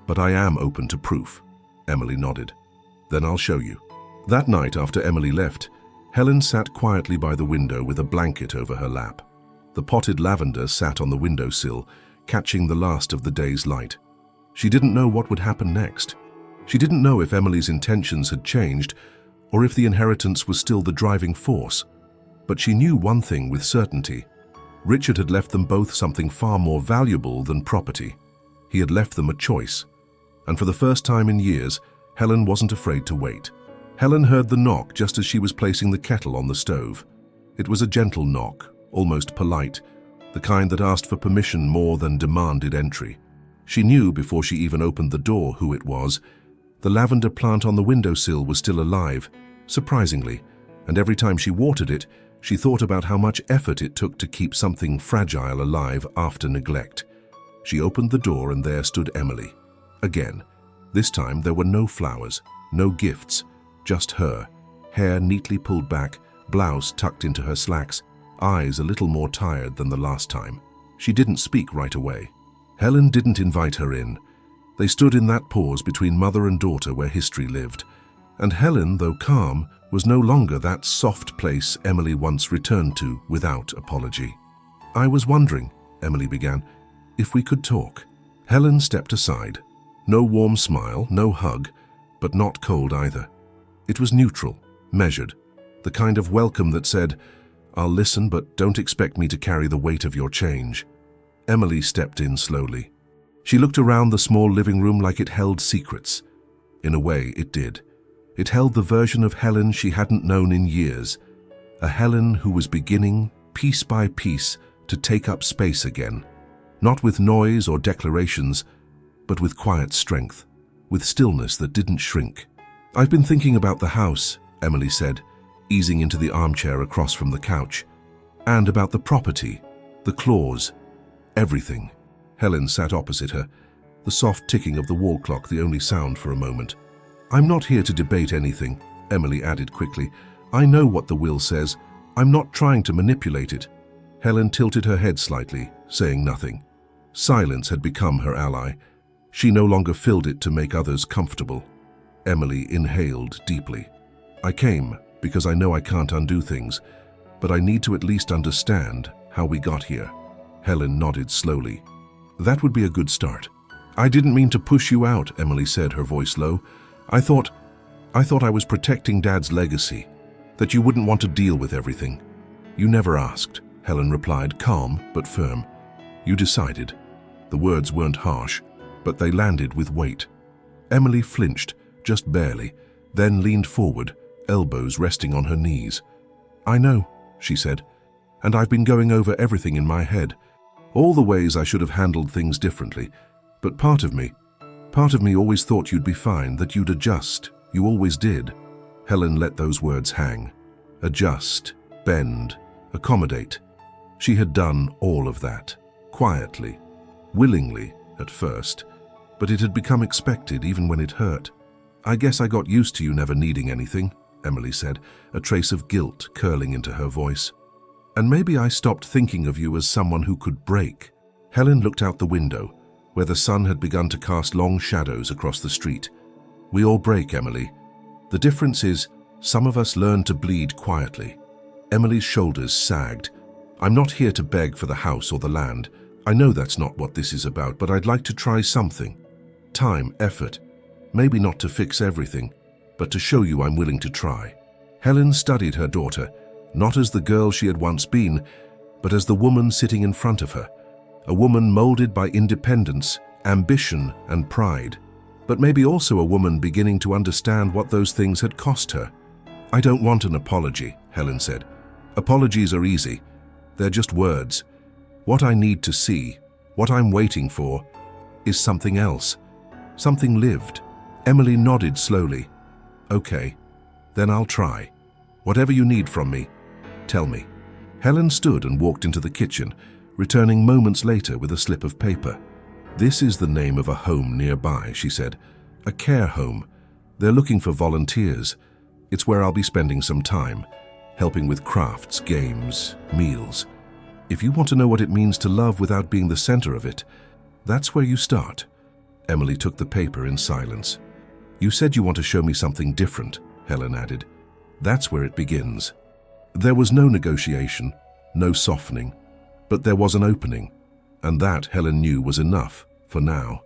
But I am open to proof." Emily nodded. "Then I'll show you." That night after Emily left, Helen sat quietly by the window with a blanket over her lap. The potted lavender sat on the windowsill, catching the last of the day's light. She didn't know what would happen next. She didn't know if Emily's intentions had changed or if the inheritance was still the driving force. But she knew one thing with certainty. Richard had left them both something far more valuable than property. He had left them a choice. And for the first time in years, Helen wasn't afraid to wait. Helen heard the knock just as she was placing the kettle on the stove. It was a gentle knock, almost polite, the kind that asked for permission more than demanded entry. She knew before she even opened the door who it was. The lavender plant on the windowsill was still alive, surprisingly, and every time she watered it, she thought about how much effort it took to keep something fragile alive after neglect. She opened the door and there stood Emily. Again. This time there were no flowers, no gifts, just her, hair neatly pulled back, blouse tucked into her slacks, eyes a little more tired than the last time. She didn't speak right away. Helen didn't invite her in. They stood in that pause between mother and daughter where history lived. And Helen, though calm, was no longer that soft place Emily once returned to without apology. "I was wondering," Emily began, "if we could talk." Helen stepped aside. No warm smile, no hug, but not cold either. It was neutral, measured, the kind of welcome that said, "I'll listen, but don't expect me to carry the weight of your change." Emily stepped in slowly. She looked around the small living room like it held secrets. In a way, it did. It held the version of Helen she hadn't known in years, a Helen who was beginning, piece by piece, to take up space again, not with noise or declarations, but with quiet strength, with stillness that didn't shrink. "I've been thinking about the house," Emily said, easing into the armchair across from the couch, "and about the property, the clause, everything." Helen sat opposite her, the soft ticking of the wall clock the only sound for a moment. "I'm not here to debate anything," Emily added quickly. "I know what the will says. I'm not trying to manipulate it." Helen tilted her head slightly, saying nothing. Silence had become her ally. She no longer filled it to make others comfortable. Emily inhaled deeply. I came because I know I can't undo things, but I need to at least understand how we got here. Helen nodded slowly. That would be a good start. I didn't mean to push you out, Emily said, her voice low. I thought I was protecting Dad's legacy, that you wouldn't want to deal with everything. You never asked, Helen replied, calm but firm. You decided. The words weren't harsh, but they landed with weight. Emily flinched, just barely, then leaned forward, elbows resting on her knees. I know, she said, and I've been going over everything in my head, all the ways I should have handled things differently, but part of me always thought you'd be fine, that you'd adjust. You always did. Helen let those words hang. Adjust, bend, accommodate. She had done all of that, quietly, willingly at first, but it had become expected even when it hurt. I guess I got used to you never needing anything, Emily said, a trace of guilt curling into her voice. And maybe I stopped thinking of you as someone who could break. Helen looked out the window, where the sun had begun to cast long shadows across the street. We all break, Emily. The difference is, some of us learn to bleed quietly. Emily's shoulders sagged. I'm not here to beg for the house or the land. I know that's not what this is about, but I'd like to try something. Time, effort. Maybe not to fix everything, but to show you I'm willing to try. Helen studied her daughter, not as the girl she had once been, but as the woman sitting in front of her. A woman molded by independence, ambition, and pride. But maybe also a woman beginning to understand what those things had cost her. I don't want an apology, Helen said. Apologies are easy. They're just words. What I need to see, what I'm waiting for, is something else. Something lived. Emily nodded slowly. Okay, then I'll try. Whatever you need from me, tell me. Helen stood and walked into the kitchen, returning moments later with a slip of paper. This is the name of a home nearby, she said. A care home. They're looking for volunteers. It's where I'll be spending some time, helping with crafts, games, meals. If you want to know what it means to love without being the center of it, that's where you start. Emily took the paper in silence. You said you want to show me something different, Helen added. That's where it begins. There was no negotiation, no softening, but there was an opening, and that, Helen knew, was enough, for now.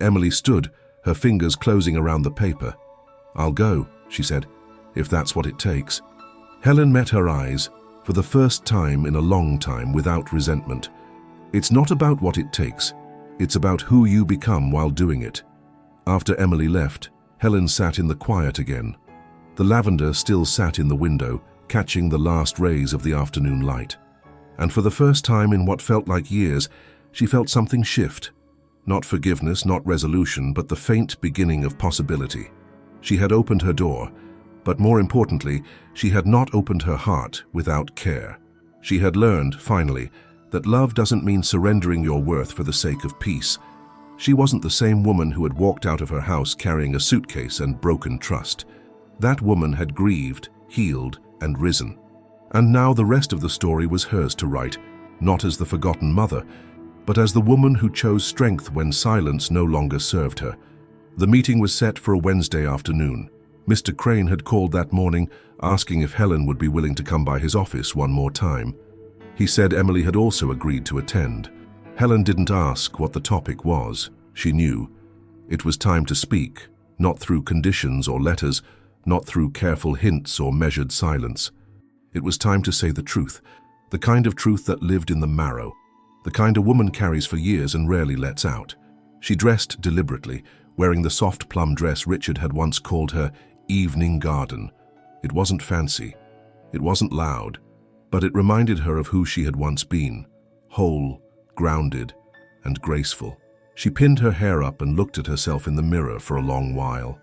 Emily stood, her fingers closing around the paper. I'll go, she said, if that's what it takes. Helen met her eyes, for the first time in a long time, without resentment. It's not about what it takes, it's about who you become while doing it. After Emily left, Helen sat in the quiet again. The lavender still sat in the window, catching the last rays of the afternoon light. And for the first time in what felt like years, she felt something shift. Not forgiveness, not resolution, but the faint beginning of possibility. She had opened her door, but more importantly, she had not opened her heart without care. She had learned, finally, that love doesn't mean surrendering your worth for the sake of peace. She wasn't the same woman who had walked out of her house carrying a suitcase and broken trust. That woman had grieved, healed, and risen. And now the rest of the story was hers to write, not as the forgotten mother, but as the woman who chose strength when silence no longer served her. The meeting was set for a Wednesday afternoon. Mr. Crane had called that morning, asking if Helen would be willing to come by his office one more time. He said Emily had also agreed to attend. Helen didn't ask what the topic was. She knew. It was time to speak, not through conditions or letters, not through careful hints or measured silence. It was time to say the truth, the kind of truth that lived in the marrow, the kind a woman carries for years and rarely lets out. She dressed deliberately, wearing the soft plum dress Richard had once called her evening garden. It wasn't fancy, it wasn't loud, but it reminded her of who she had once been, whole, grounded, and graceful. She pinned her hair up and looked at herself in the mirror for a long while.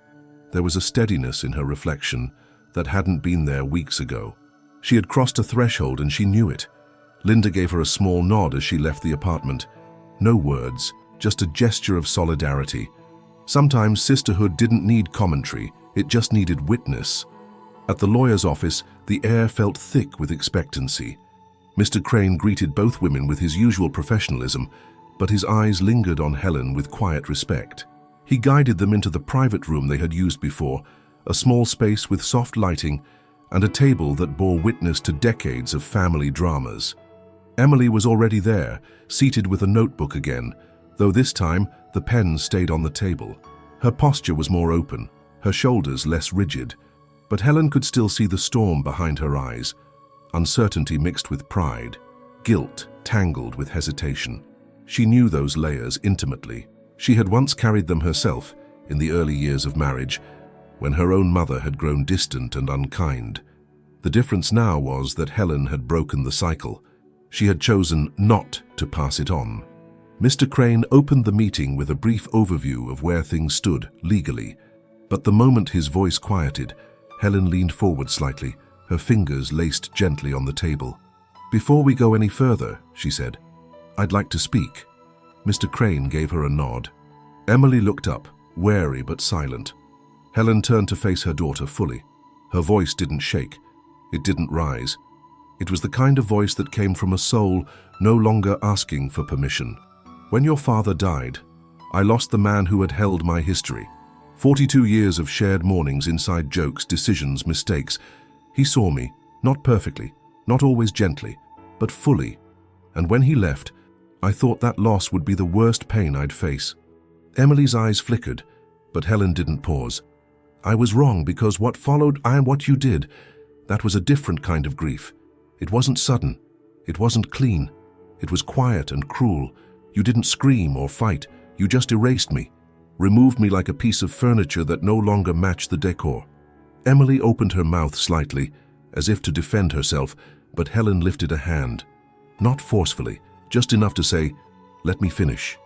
There was a steadiness in her reflection that hadn't been there weeks ago. She had crossed a threshold and she knew it. Linda gave her a small nod as she left the apartment. No words, just a gesture of solidarity. Sometimes sisterhood didn't need commentary, it just needed witness. At the lawyer's office, the air felt thick with expectancy. Mr. Crane greeted both women with his usual professionalism, but his eyes lingered on Helen with quiet respect. He guided them into the private room they had used before, a small space with soft lighting and a table that bore witness to decades of family dramas. Emily was already there, seated with a notebook again, though this time the pen stayed on the table. Her posture was more open, her shoulders less rigid, but Helen could still see the storm behind her eyes, uncertainty mixed with pride, guilt tangled with hesitation. She knew those layers intimately. She had once carried them herself in the early years of marriage, when her own mother had grown distant and unkind. The difference now was that Helen had broken the cycle. She had chosen not to pass it on. Mr. Crane opened the meeting with a brief overview of where things stood legally, but the moment his voice quieted, Helen leaned forward slightly, her fingers laced gently on the table. "Before we go any further," she said, "I'd like to speak." Mr. Crane gave her a nod. Emily looked up, wary but silent. Helen turned to face her daughter fully. Her voice didn't shake. It didn't rise. It was the kind of voice that came from a soul no longer asking for permission. "When your father died, I lost the man who had held my history. 42 years of shared mornings, inside jokes, decisions, mistakes. He saw me, not perfectly, not always gently, but fully. And when he left, I thought that loss would be the worst pain I'd face." Emily's eyes flickered, but Helen didn't pause. "I was wrong because what followed and what you did, that was a different kind of grief. It wasn't sudden. It wasn't clean. It was quiet and cruel. You didn't scream or fight. You just erased me, removed me like a piece of furniture that no longer matched the decor." Emily opened her mouth slightly, as if to defend herself, but Helen lifted a hand. Not forcefully, just enough to say, "Let me finish.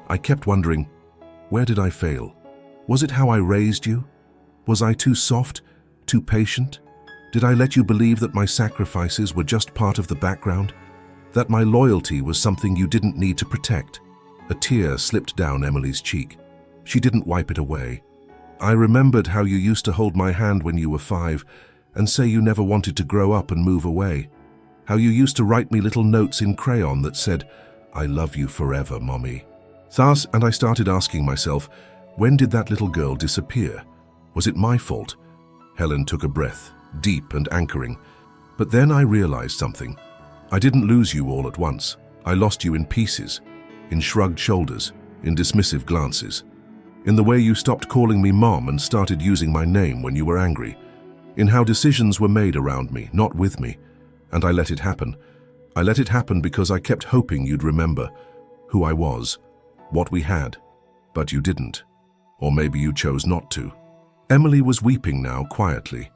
I kept wondering, where did I fail? Was it how I raised you? Was I too soft, too patient? Did I let you believe that my sacrifices were just part of the background? That my loyalty was something you didn't need to protect?" A tear slipped down Emily's cheek. She didn't wipe it away. "I remembered how you used to hold my hand when you were 5 and say you never wanted to grow up and move away. How you used to write me little notes in crayon that said, 'I love you forever, Mommy.' Thus, and I started asking myself, when did that little girl disappear? Was it my fault?" Helen took a breath, deep and anchoring. "But then I realized something. I didn't lose you all at once. I lost you in pieces, in shrugged shoulders, in dismissive glances. In the way you stopped calling me Mom and started using my name when you were angry. In how decisions were made around me, not with me. And I let it happen. I let it happen because I kept hoping you'd remember who I was, what we had. But you didn't. Or maybe you chose not to." Emily was weeping now, quietly.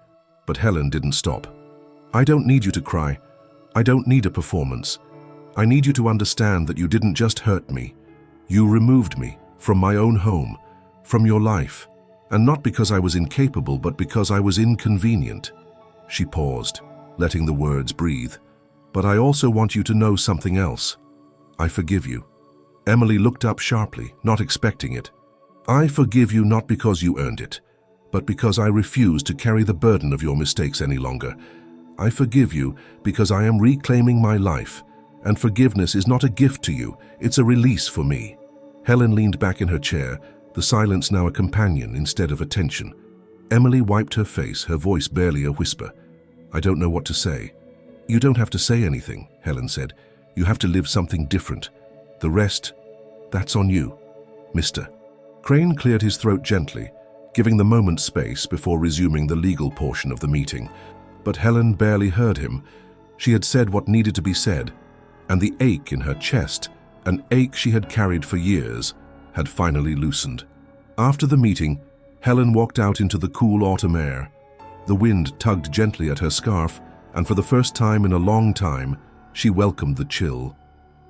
But Helen didn't stop. "I don't need you to cry. I don't need a performance. I need you to understand that you didn't just hurt me. You removed me from my own home, from your life. And not because I was incapable, but because I was inconvenient." She paused, letting the words breathe. "But I also want you to know something else. I forgive you." Emily looked up sharply, not expecting it. "I forgive you not because you earned it, but because I refuse to carry the burden of your mistakes any longer. I forgive you because I am reclaiming my life, and forgiveness is not a gift to you, it's a release for me." Helen leaned back in her chair, the silence now a companion instead of a tension. Emily wiped her face, her voice barely a whisper. "I don't know what to say." "You don't have to say anything," Helen said. "You have to live something different. The rest, that's on you, Mr." Crane cleared his throat gently, giving the moment space before resuming the legal portion of the meeting. But Helen barely heard him. She had said what needed to be said, and the ache in her chest, an ache she had carried for years, had finally loosened. After the meeting, Helen walked out into the cool autumn air. The wind tugged gently at her scarf, and for the first time in a long time, she welcomed the chill.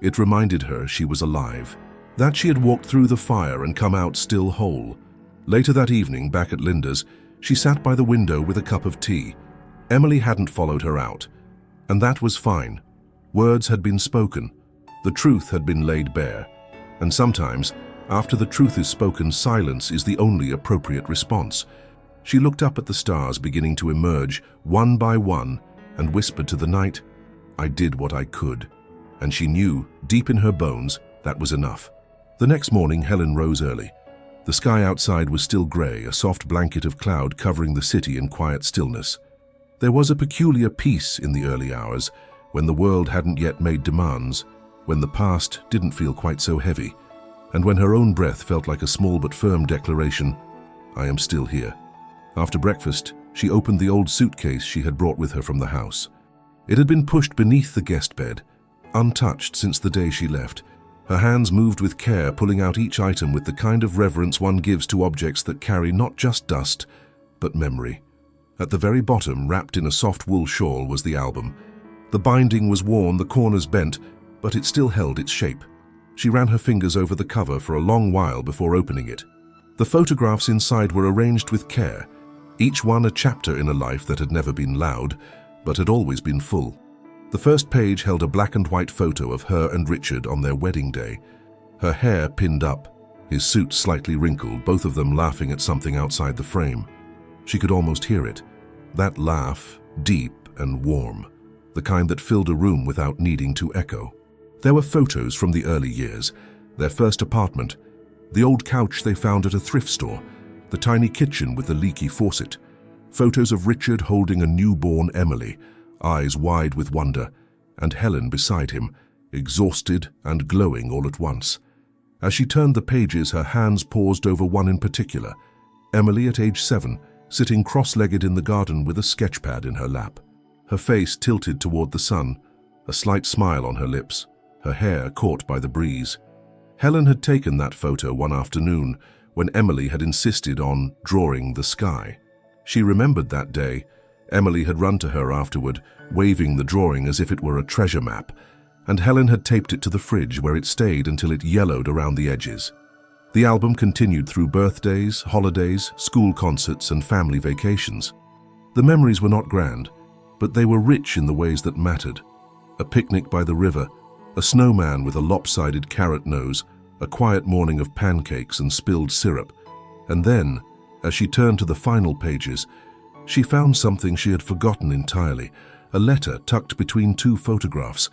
It reminded her she was alive, that she had walked through the fire and come out still whole. Later that evening, back at Linda's, she sat by the window with a cup of tea. Emily hadn't followed her out, and that was fine. Words had been spoken. The truth had been laid bare. And sometimes, after the truth is spoken, silence is the only appropriate response. She looked up at the stars beginning to emerge, one by one, and whispered to the night, "I did what I could." And she knew, deep in her bones, That was enough. The next morning, Helen rose early. The sky outside was still grey, a soft blanket of cloud covering the city in quiet stillness. There was a peculiar peace in the early hours, when the world hadn't yet made demands, when the past didn't feel quite so heavy, and when her own breath felt like a small but firm declaration, I am still here. After breakfast, she opened the old suitcase she had brought with her from the house. It had been pushed beneath the guest bed, untouched since the day she left. Her hands moved with care, pulling out each item with the kind of reverence one gives to objects that carry not just dust, but memory. At the very bottom, wrapped in a soft wool shawl, was the album. The binding was worn, the corners bent, but it still held its shape. She ran her fingers over the cover for a long while before opening it. The photographs inside were arranged with care, each one a chapter in a life that had never been loud, but had always been full. The first page held a black and white photo of her and Richard on their wedding day. Her hair pinned up, his suit slightly wrinkled, both of them laughing at something outside the frame. She could almost hear it. That laugh, deep and warm, the kind that filled a room without needing to echo. There were photos from the early years, their first apartment, the old couch they found at a thrift store, the tiny kitchen with the leaky faucet, photos of Richard holding a newborn Emily, eyes wide with wonder, and Helen beside him, exhausted and glowing all at once. As she turned the pages, her hands paused over one in particular, Emily at age 7, sitting cross-legged in the garden with a sketchpad in her lap. Her face tilted toward the sun, a slight smile on her lips, her hair caught by the breeze. Helen had taken that photo one afternoon when Emily had insisted on drawing the sky. She remembered that day. Emily had run to her afterward, waving the drawing as if it were a treasure map, and Helen had taped it to the fridge where it stayed until it yellowed around the edges. The album continued through birthdays, holidays, school concerts, and family vacations. The memories were not grand, but they were rich in the ways that mattered. A picnic by the river, a snowman with a lopsided carrot nose, a quiet morning of pancakes and spilled syrup. And then, as she turned to the final pages, she found something she had forgotten entirely, a letter tucked between two photographs.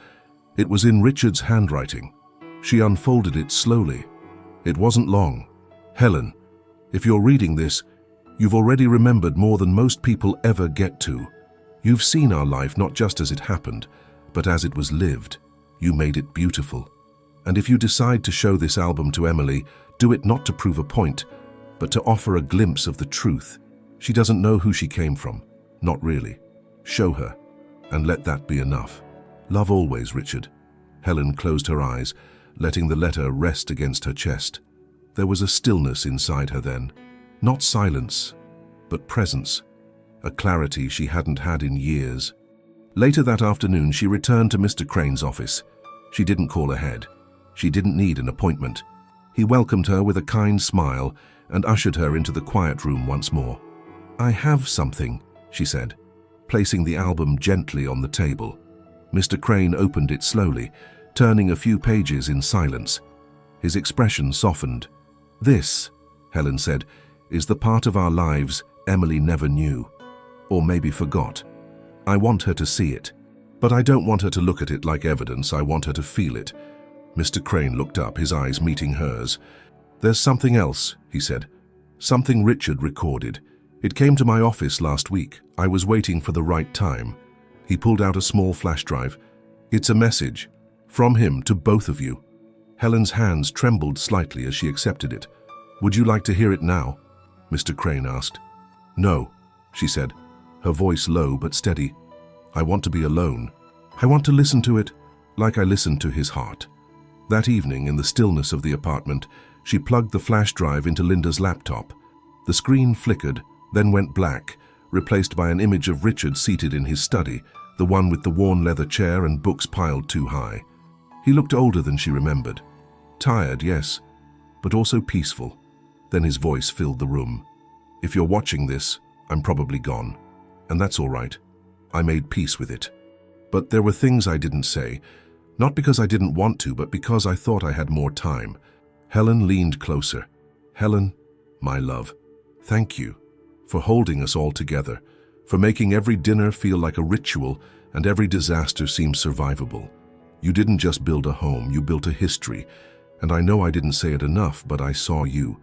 It was in Richard's handwriting. She unfolded it slowly. It wasn't long. Helen, if you're reading this, you've already remembered more than most people ever get to. You've seen our life not just as it happened, but as it was lived. You made it beautiful. And if you decide to show this album to Emily, do it not to prove a point, but to offer a glimpse of the truth. She doesn't know who she came from. Not really. Show her, and let that be enough. Love always, Richard. Helen closed her eyes, letting the letter rest against her chest. There was a stillness inside her then. Not silence, but presence. A clarity she hadn't had in years. Later that afternoon, she returned to Mr. Crane's office. She didn't call ahead. She didn't need an appointment. He welcomed her with a kind smile and ushered her into the quiet room once more. I have something, she said, placing the album gently on the table. Mr. Crane opened it slowly, turning a few pages in silence. His expression softened. This, Helen said, is the part of our lives Emily never knew, or maybe forgot. I want her to see it, but I don't want her to look at it like evidence. I want her to feel it. Mr. Crane looked up, his eyes meeting hers. There's something else, he said. Something Richard recorded. It came to my office last week. I was waiting for the right time. He pulled out a small flash drive. It's a message. From him to both of you. Helen's hands trembled slightly as she accepted it. Would you like to hear it now? Mr. Crane asked. No, she said, her voice low but steady. I want to be alone. I want to listen to it like I listened to his heart. That evening, in the stillness of the apartment, she plugged the flash drive into Linda's laptop. The screen flickered, then went black, replaced by an image of Richard seated in his study, the one with the worn leather chair and books piled too high. He looked older than she remembered. Tired, yes, but also peaceful. Then his voice filled the room. If you're watching this, I'm probably gone. And that's all right. I made peace with it. But there were things I didn't say, not because I didn't want to, but because I thought I had more time. Helen leaned closer. Helen, my love, thank you for holding us all together, for making every dinner feel like a ritual and every disaster seem survivable. You didn't just build a home, you built a history, And I know I didn't say it enough, but I saw you.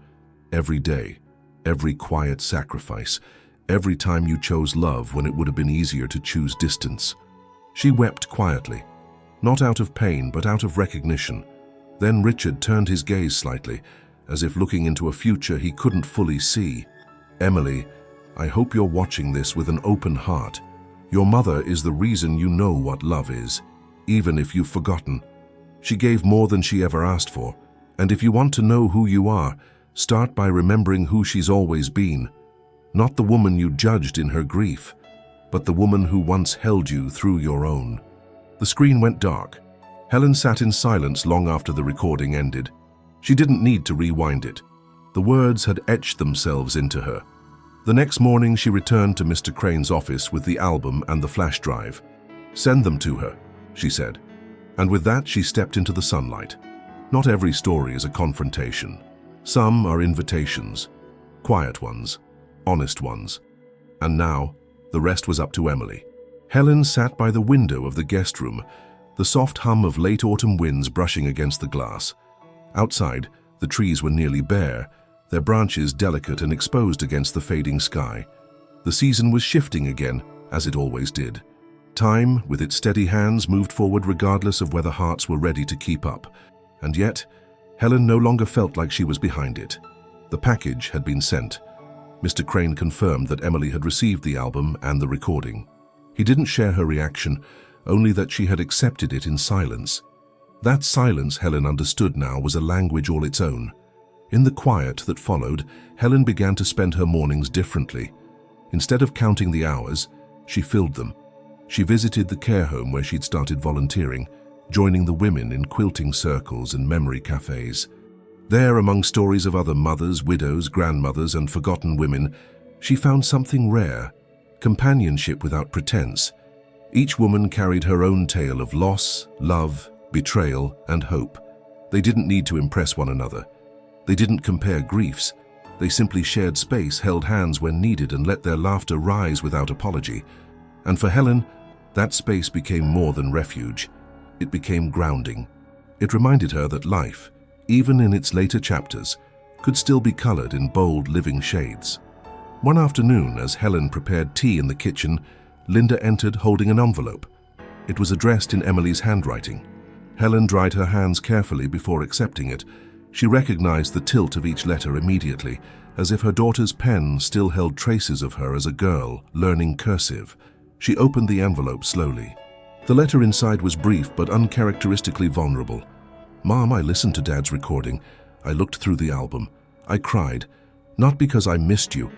Every day, every quiet sacrifice, every time you chose love when it would have been easier to choose distance. She wept quietly, not out of pain, but out of recognition. Then Richard turned his gaze slightly, as if looking into a future he couldn't fully see. Emily, I hope you're watching this with an open heart. Your mother is the reason you know what love is, even if you've forgotten. She gave more than she ever asked for, and if you want to know who you are, start by remembering who she's always been. Not the woman you judged in her grief, but the woman who once held you through your own. The screen went dark. Helen sat in silence long after the recording ended. She didn't need to rewind it. The words had etched themselves into her. The next morning she returned to Mr. Crane's office with the album and the flash drive. "Send them to her," she said. And with that she stepped into the sunlight. Not every story is a confrontation. Some are invitations, quiet ones, honest ones. And now, the rest was up to Emily. Helen sat by the window of the guest room, the soft hum of late autumn winds brushing against the glass. Outside, the trees were nearly bare, their branches delicate and exposed against the fading sky. The season was shifting again, as it always did. Time, with its steady hands, moved forward regardless of whether hearts were ready to keep up. And yet, Helen no longer felt like she was behind it. The package had been sent. Mr. Crane confirmed that Emily had received the album and the recording. He didn't share her reaction, only that she had accepted it in silence. That silence, Helen understood now, was a language all its own. In the quiet that followed, Helen began to spend her mornings differently. Instead of counting the hours, she filled them. She visited the care home where she'd started volunteering, joining the women in quilting circles and memory cafes. There, among stories of other mothers, widows, grandmothers, and forgotten women, she found something rare: companionship without pretense. Each woman carried her own tale of loss, love, betrayal, and hope. They didn't need to impress one another. They didn't compare griefs. They simply shared space, held hands when needed, and let their laughter rise without apology. And for Helen, that space became more than refuge. It became grounding. It reminded her that life, even in its later chapters, could still be colored in bold, living shades. One afternoon, as Helen prepared tea in the kitchen, Linda entered holding an envelope. It was addressed in Emily's handwriting. Helen dried her hands carefully before accepting it. She recognized the tilt of each letter immediately, as if her daughter's pen still held traces of her as a girl, learning cursive. She opened the envelope slowly. The letter inside was brief but uncharacteristically vulnerable. "Mom, I listened to Dad's recording. I looked through the album. I cried. Not because I missed you.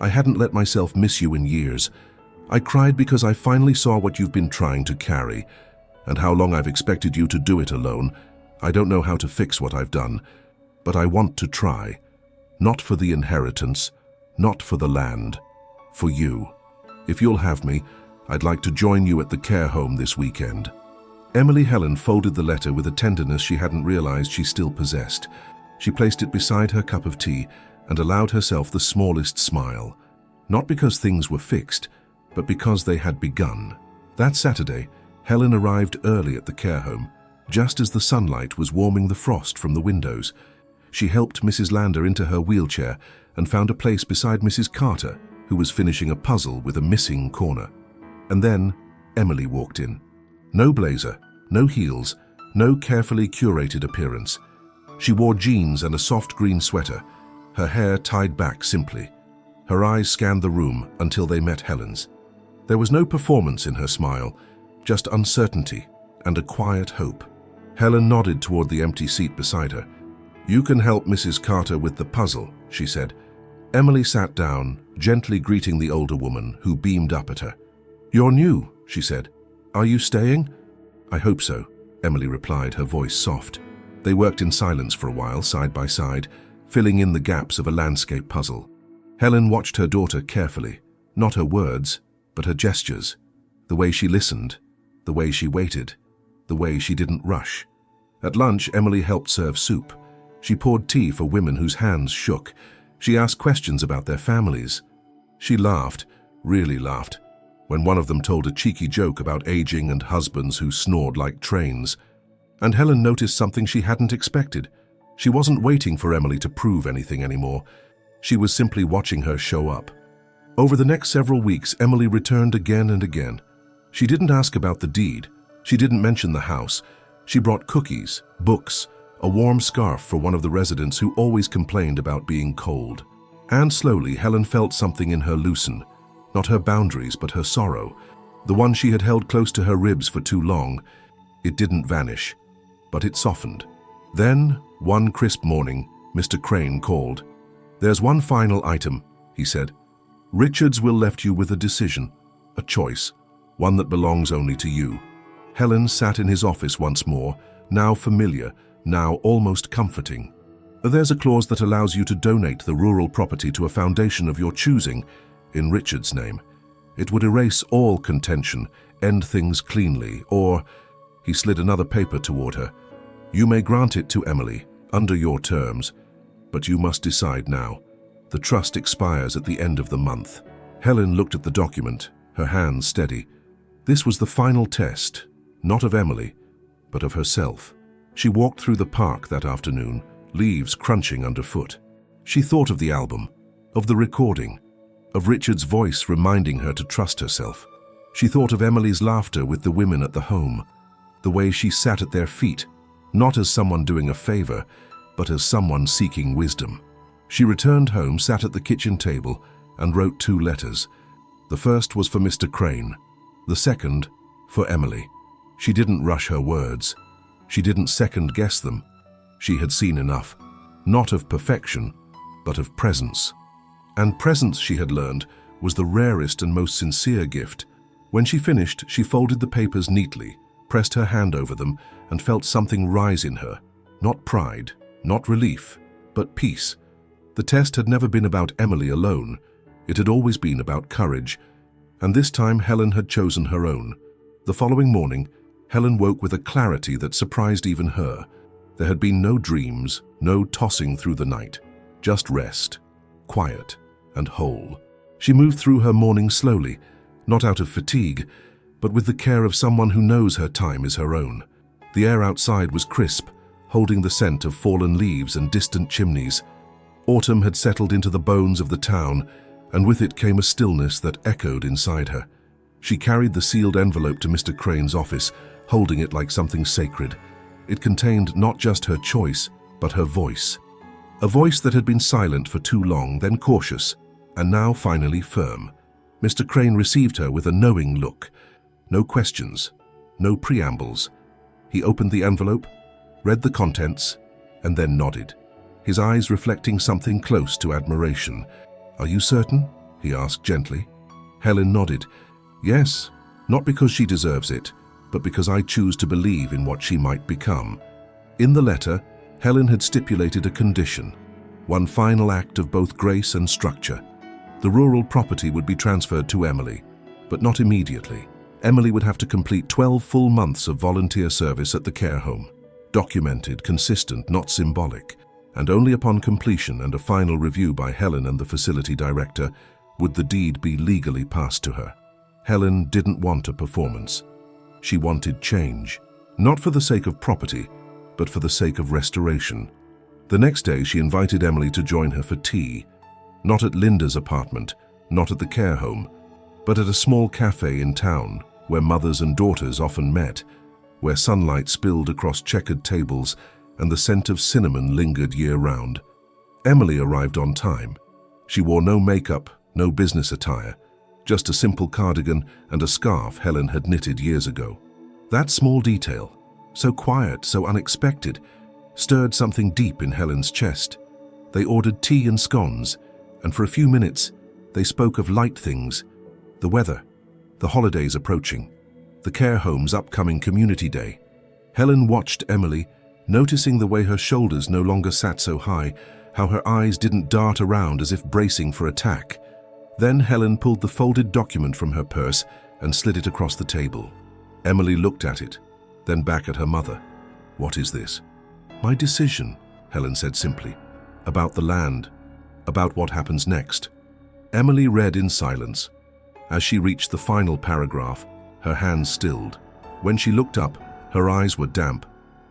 I hadn't let myself miss you in years. I cried because I finally saw what you've been trying to carry, and how long I've expected you to do it alone. I don't know how to fix what I've done, but I want to try. Not for the inheritance, not for the land, for you. If you'll have me, I'd like to join you at the care home this weekend." Emily Helen folded the letter with a tenderness she hadn't realized she still possessed. She placed it beside her cup of tea and allowed herself the smallest smile. Not because things were fixed, but because they had begun. That Saturday, Helen arrived early at the care home, just as the sunlight was warming the frost from the windows. She helped Mrs. Lander into her wheelchair and found a place beside Mrs. Carter, who was finishing a puzzle with a missing corner. And then Emily walked in. No blazer, no heels, no carefully curated appearance. She wore jeans and a soft green sweater, her hair tied back simply. Her eyes scanned the room until they met Helen's. There was no performance in her smile, just uncertainty and a quiet hope. Helen nodded toward the empty seat beside her. "You can help Mrs. Carter with the puzzle," she said. Emily sat down, gently greeting the older woman, who beamed up at her. "You're new," she said. "Are you staying?" "I hope so," Emily replied, her voice soft. They worked in silence for a while, side by side, filling in the gaps of a landscape puzzle. Helen watched her daughter carefully, not her words, but her gestures, the way she listened, the way she waited, the way she didn't rush. At lunch, Emily helped serve soup. She poured tea for women whose hands shook. She asked questions about their families. She laughed, really laughed, when one of them told a cheeky joke about aging and husbands who snored like trains. And Helen noticed something she hadn't expected. She wasn't waiting for Emily to prove anything anymore. She was simply watching her show up. Over the next several weeks, Emily returned again and again. She didn't ask about the deed. She didn't mention the house. She brought cookies, books, a warm scarf for one of the residents who always complained about being cold. And slowly, Helen felt something in her loosen. Not her boundaries, but her sorrow. The one she had held close to her ribs for too long. It didn't vanish, but it softened. Then, one crisp morning, Mr. Crane called. "There's one final item," he said. "Richards will left you with a decision, a choice, one that belongs only to you." Helen sat in his office once more, now familiar, now almost comforting. "There's a clause that allows you to donate the rural property to a foundation of your choosing, in Richard's name. It would erase all contention, end things cleanly, or—" He slid another paper toward her. "You may grant it to Emily, under your terms, but you must decide now. The trust expires at the end of the month." Helen looked at the document, her hands steady. This was the final test, not of Emily, but of herself. She walked through the park that afternoon, leaves crunching underfoot. She thought of the album, of the recording, of Richard's voice reminding her to trust herself. She thought of Emily's laughter with the women at the home, the way she sat at their feet, not as someone doing a favor, but as someone seeking wisdom. She returned home, sat at the kitchen table, and wrote 2 letters. The first was for Mr. Crane, the second for Emily. She didn't rush her words. She didn't second-guess them. She had seen enough, not of perfection, but of presence. And presence, she had learned, was the rarest and most sincere gift. When she finished, she folded the papers neatly, pressed her hand over them, and felt something rise in her. Not pride, not relief, but peace. The test had never been about Emily alone. It had always been about courage, and this time Helen had chosen her own. The following morning, Helen woke with a clarity that surprised even her. There had been no dreams, no tossing through the night, just rest, quiet and whole. She moved through her morning slowly, not out of fatigue, but with the care of someone who knows her time is her own. The air outside was crisp, holding the scent of fallen leaves and distant chimneys. Autumn had settled into the bones of the town, and with it came a stillness that echoed inside her. She carried the sealed envelope to Mr. Crane's office, holding it like something sacred. It contained not just her choice, but her voice. A voice that had been silent for too long, then cautious, and now finally firm. Mr. Crane received her with a knowing look. No questions, no preambles. He opened the envelope, read the contents, and then nodded, his eyes reflecting something close to admiration. "Are you certain?" he asked gently. Helen nodded. "Yes, not because she deserves it, but because I choose to believe in what she might become." In the letter, Helen had stipulated a condition, one final act of both grace and structure. The rural property would be transferred to Emily, but not immediately. Emily would have to complete 12 full months of volunteer service at the care home. Documented, consistent, not symbolic. And only upon completion and a final review by Helen and the facility director would the deed be legally passed to her. Helen didn't want a performance. She wanted change, not for the sake of property, but for the sake of restoration. The next day, she invited Emily to join her for tea, not at Linda's apartment, not at the care home, but at a small cafe in town where mothers and daughters often met, where sunlight spilled across checkered tables and the scent of cinnamon lingered year-round. Emily arrived on time. She wore no makeup, no business attire, just a simple cardigan and a scarf Helen had knitted years ago. That small detail, so quiet, so unexpected, stirred something deep in Helen's chest. They ordered tea and scones, and for a few minutes they spoke of light things, the weather, the holidays approaching, the care home's upcoming community day. Helen watched Emily, noticing the way her shoulders no longer sat so high, how her eyes didn't dart around as if bracing for attack. Then Helen pulled the folded document from her purse and slid it across the table. Emily looked at it, then back at her mother. "What is this?" "My decision," Helen said simply, "about the land, about what happens next." Emily read in silence. As she reached the final paragraph, her hands stilled. When she looked up, her eyes were damp,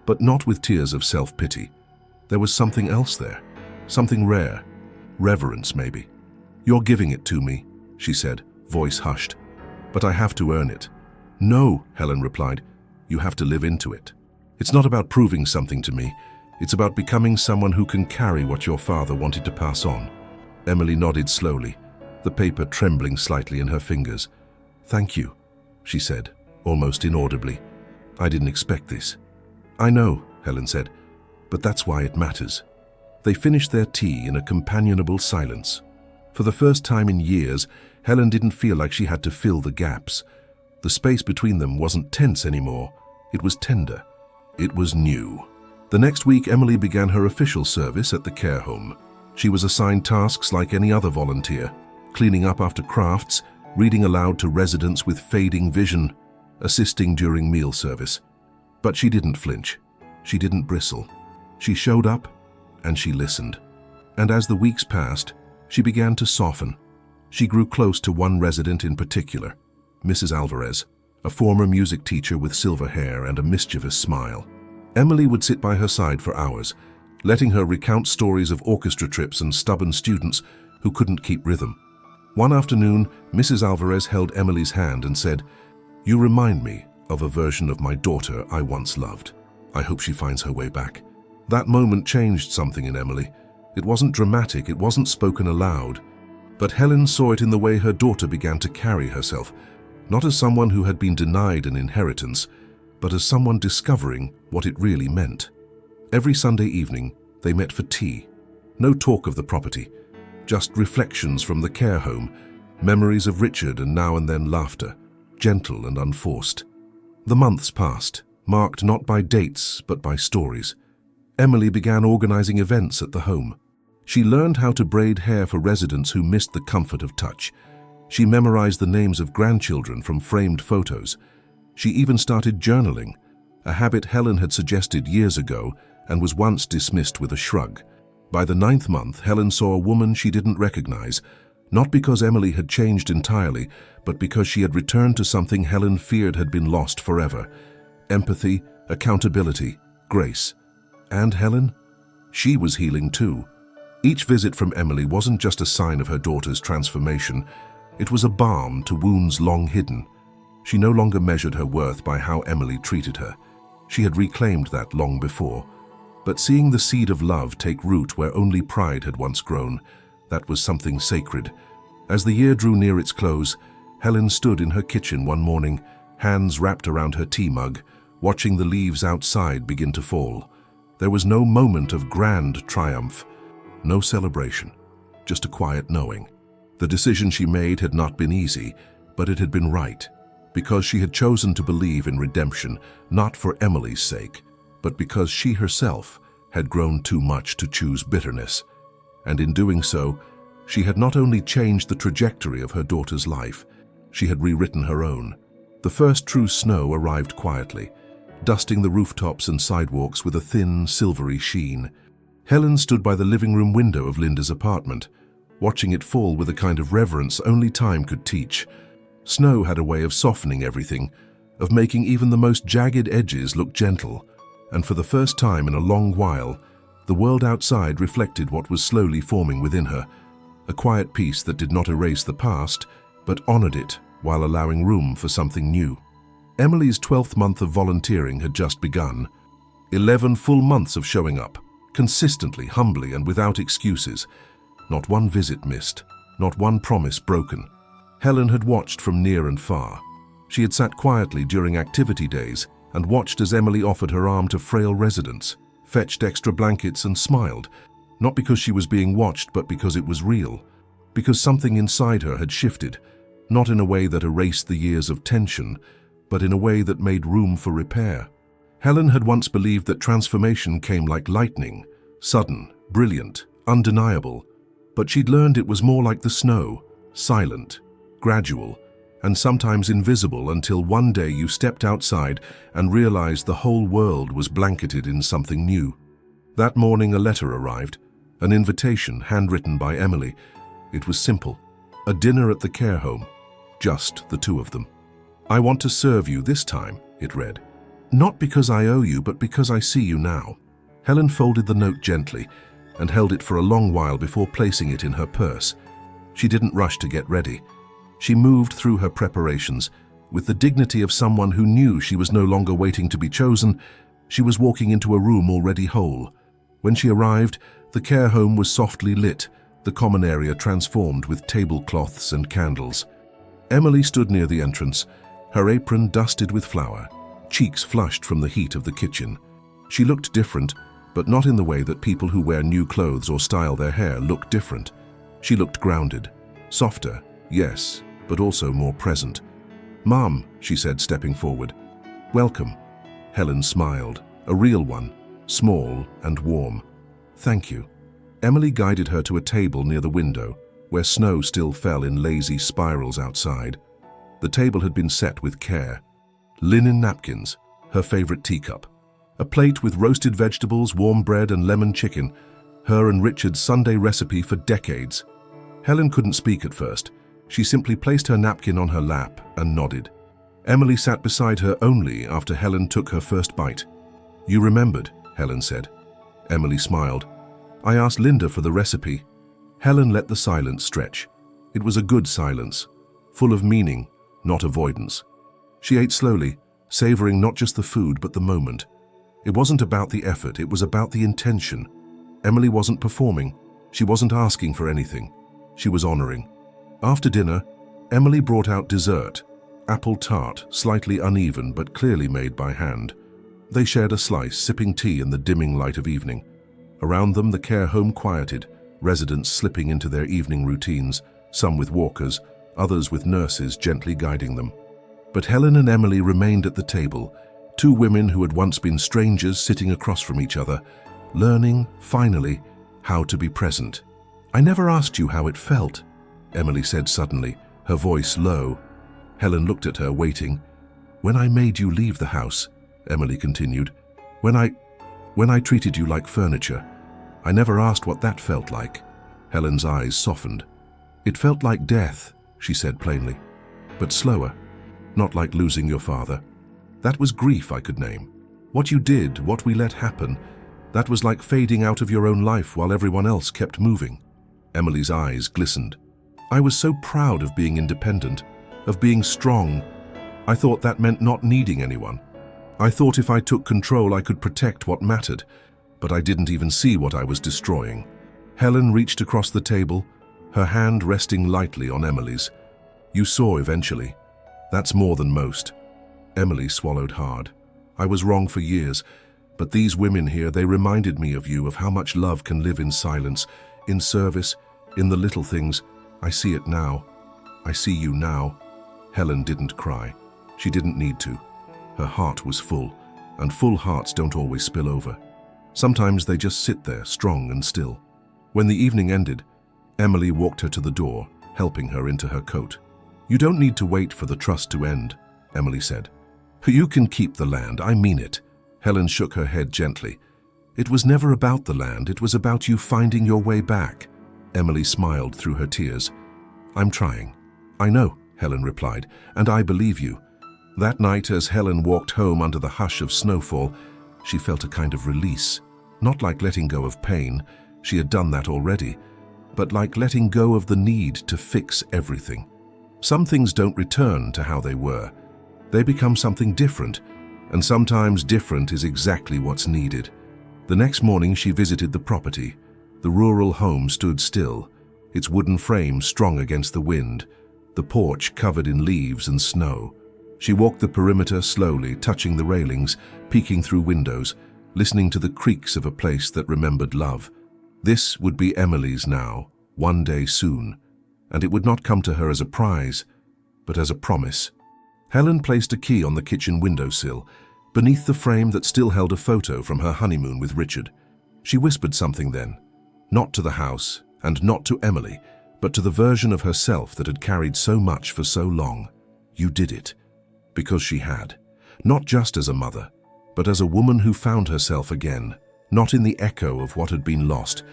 but not with tears of self-pity. There was something else there, something rare, reverence maybe. "You're giving it to me," she said, voice hushed. "But I have to earn it." "No," Helen replied, "you have to live into it. It's not about proving something to me. It's about becoming someone who can carry what your father wanted to pass on." Emily nodded slowly, the paper trembling slightly in her fingers. "Thank you," she said, almost inaudibly. "I didn't expect this." "I know," Helen said, "but that's why it matters." They finished their tea in a companionable silence. For the first time in years, Helen didn't feel like she had to fill the gaps. The space between them wasn't tense anymore. It was tender. It was new. The next week, Emily began her official service at the care home. She was assigned tasks like any other volunteer, cleaning up after crafts, reading aloud to residents with fading vision, assisting during meal service. But she didn't flinch. She didn't bristle. She showed up, and she listened. And as the weeks passed, she began to soften. She grew close to one resident in particular, Mrs. Alvarez, a former music teacher with silver hair and a mischievous smile. Emily would sit by her side for hours, letting her recount stories of orchestra trips and stubborn students who couldn't keep rhythm. One afternoon, Mrs. Alvarez held Emily's hand and said, "You remind me of a version of my daughter I once loved. I hope she finds her way back." That moment changed something in Emily. It wasn't dramatic, it wasn't spoken aloud, but Helen saw it in the way her daughter began to carry herself, not as someone who had been denied an inheritance, but as someone discovering what it really meant. Every Sunday evening, they met for tea. No talk of the property, just reflections from the care home, memories of Richard and now and then laughter, gentle and unforced. The months passed, marked not by dates but by stories. Emily began organizing events at the home. She learned how to braid hair for residents who missed the comfort of touch. She memorized the names of grandchildren from framed photos. She even started journaling, a habit Helen had suggested years ago and was once dismissed with a shrug. By the 9th month, Helen saw a woman she didn't recognize, not because Emily had changed entirely, but because she had returned to something Helen feared had been lost forever: empathy, accountability, grace. And Helen? She was healing too. Each visit from Emily wasn't just a sign of her daughter's transformation. It was a balm to wounds long hidden. She no longer measured her worth by how Emily treated her. She had reclaimed that long before. But seeing the seed of love take root where only pride had once grown, that was something sacred. As the year drew near its close, Helen stood in her kitchen one morning, hands wrapped around her tea mug, watching the leaves outside begin to fall. There was no moment of grand triumph, no celebration, just a quiet knowing. The decision she made had not been easy, but it had been right, because she had chosen to believe in redemption, not for Emily's sake, but because she herself had grown too much to choose bitterness. And in doing so, she had not only changed the trajectory of her daughter's life, she had rewritten her own. The first true snow arrived quietly, dusting the rooftops and sidewalks with a thin, silvery sheen. Helen stood by the living room window of Linda's apartment, watching it fall with a kind of reverence only time could teach. Snow had a way of softening everything, of making even the most jagged edges look gentle, and for the first time in a long while, the world outside reflected what was slowly forming within her, a quiet peace that did not erase the past, but honored it while allowing room for something new. Emily's 12th month of volunteering had just begun. 11 full months of showing up, consistently, humbly, and without excuses. Not one visit missed, not one promise broken. Helen had watched from near and far. She had sat quietly during activity days and watched as Emily offered her arm to frail residents, fetched extra blankets and smiled, not because she was being watched but because it was real, because something inside her had shifted, not in a way that erased the years of tension, but in a way that made room for repair. Helen had once believed that transformation came like lightning, sudden, brilliant, undeniable, but she'd learned it was more like the snow, silent, gradual, and sometimes invisible until one day you stepped outside and realized the whole world was blanketed in something new. That morning a letter arrived, an invitation handwritten by Emily. It was simple, a dinner at the care home, just the two of them. "I want to serve you this time," it read. "Not because I owe you, but because I see you now." Helen folded the note gently and held it for a long while before placing it in her purse. She didn't rush to get ready. She moved through her preparations with the dignity of someone who knew she was no longer waiting to be chosen. She was walking into a room already whole. When she arrived, the care home was softly lit, the common area transformed with tablecloths and candles. Emily stood near the entrance, her apron dusted with flour, cheeks flushed from the heat of the kitchen. She looked different, but not in the way that people who wear new clothes or style their hair look different. She looked grounded, softer, yes, but also more present. "Mom," she said, stepping forward. "Welcome." Helen smiled, a real one, small and warm. "Thank you." Emily guided her to a table near the window, where snow still fell in lazy spirals outside. The table had been set with care. Linen napkins, her favorite teacup, a plate with roasted vegetables, warm bread and lemon chicken, her and Richard's Sunday recipe for decades. Helen couldn't speak at first. She simply placed her napkin on her lap and nodded. Emily sat beside her only after Helen took her first bite. "You remembered," Helen said. Emily smiled. "I asked Linda for the recipe." Helen let the silence stretch. It was a good silence, full of meaning, not avoidance. She ate slowly, savoring not just the food but the moment. It wasn't about the effort, it was about the intention. Emily wasn't performing. She wasn't asking for anything. She was honoring. After dinner, Emily brought out dessert, apple tart, slightly uneven but clearly made by hand. They shared a slice, sipping tea in the dimming light of evening. Around them, the care home quieted, residents slipping into their evening routines, some with walkers, others with nurses gently guiding them. But Helen and Emily remained at the table, two women who had once been strangers sitting across from each other, learning, finally, how to be present. "I never asked you how it felt," Emily said suddenly, her voice low. Helen looked at her, waiting. "When I made you leave the house," Emily continued, when I treated you like furniture, I never asked what that felt like." Helen's eyes softened. "It felt like death," she said plainly, "but slower, not like losing your father. That was grief I could name. What you did, what we let happen, that was like fading out of your own life while everyone else kept moving." Emily's eyes glistened. "I was so proud of being independent, of being strong. I thought that meant not needing anyone. I thought if I took control I could protect what mattered, but I didn't even see what I was destroying." Helen reached across the table, her hand resting lightly on Emily's. "You saw eventually. That's more than most." Emily swallowed hard. "I was wrong for years, but these women here, they reminded me of you, of how much love can live in silence, in service, in the little things. I see it now. I see you now." Helen didn't cry. She didn't need to. Her heart was full, and full hearts don't always spill over. Sometimes they just sit there, strong and still. When the evening ended, Emily walked her to the door, helping her into her coat. "You don't need to wait for the trust to end," Emily said. "You can keep the land, I mean it." Helen shook her head gently. "It was never about the land, it was about you finding your way back." Emily smiled through her tears. "I'm trying." "I know," Helen replied, "and I believe you." That night, as Helen walked home under the hush of snowfall, she felt a kind of release. Not like letting go of pain, she had done that already, but like letting go of the need to fix everything. Some things don't return to how they were. They become something different, and sometimes different is exactly what's needed. The next morning she visited the property. The rural home stood still, its wooden frame strong against the wind, the porch covered in leaves and snow. She walked the perimeter slowly, touching the railings, peeking through windows, listening to the creaks of a place that remembered love. This would be Emily's now, one day soon, and it would not come to her as a prize, but as a promise. Helen placed a key on the kitchen windowsill, beneath the frame that still held a photo from her honeymoon with Richard. She whispered something then, not to the house, and not to Emily, but to the version of herself that had carried so much for so long. "You did it." Because she had, not just as a mother, but as a woman who found herself again, not in the echo of what had been lost,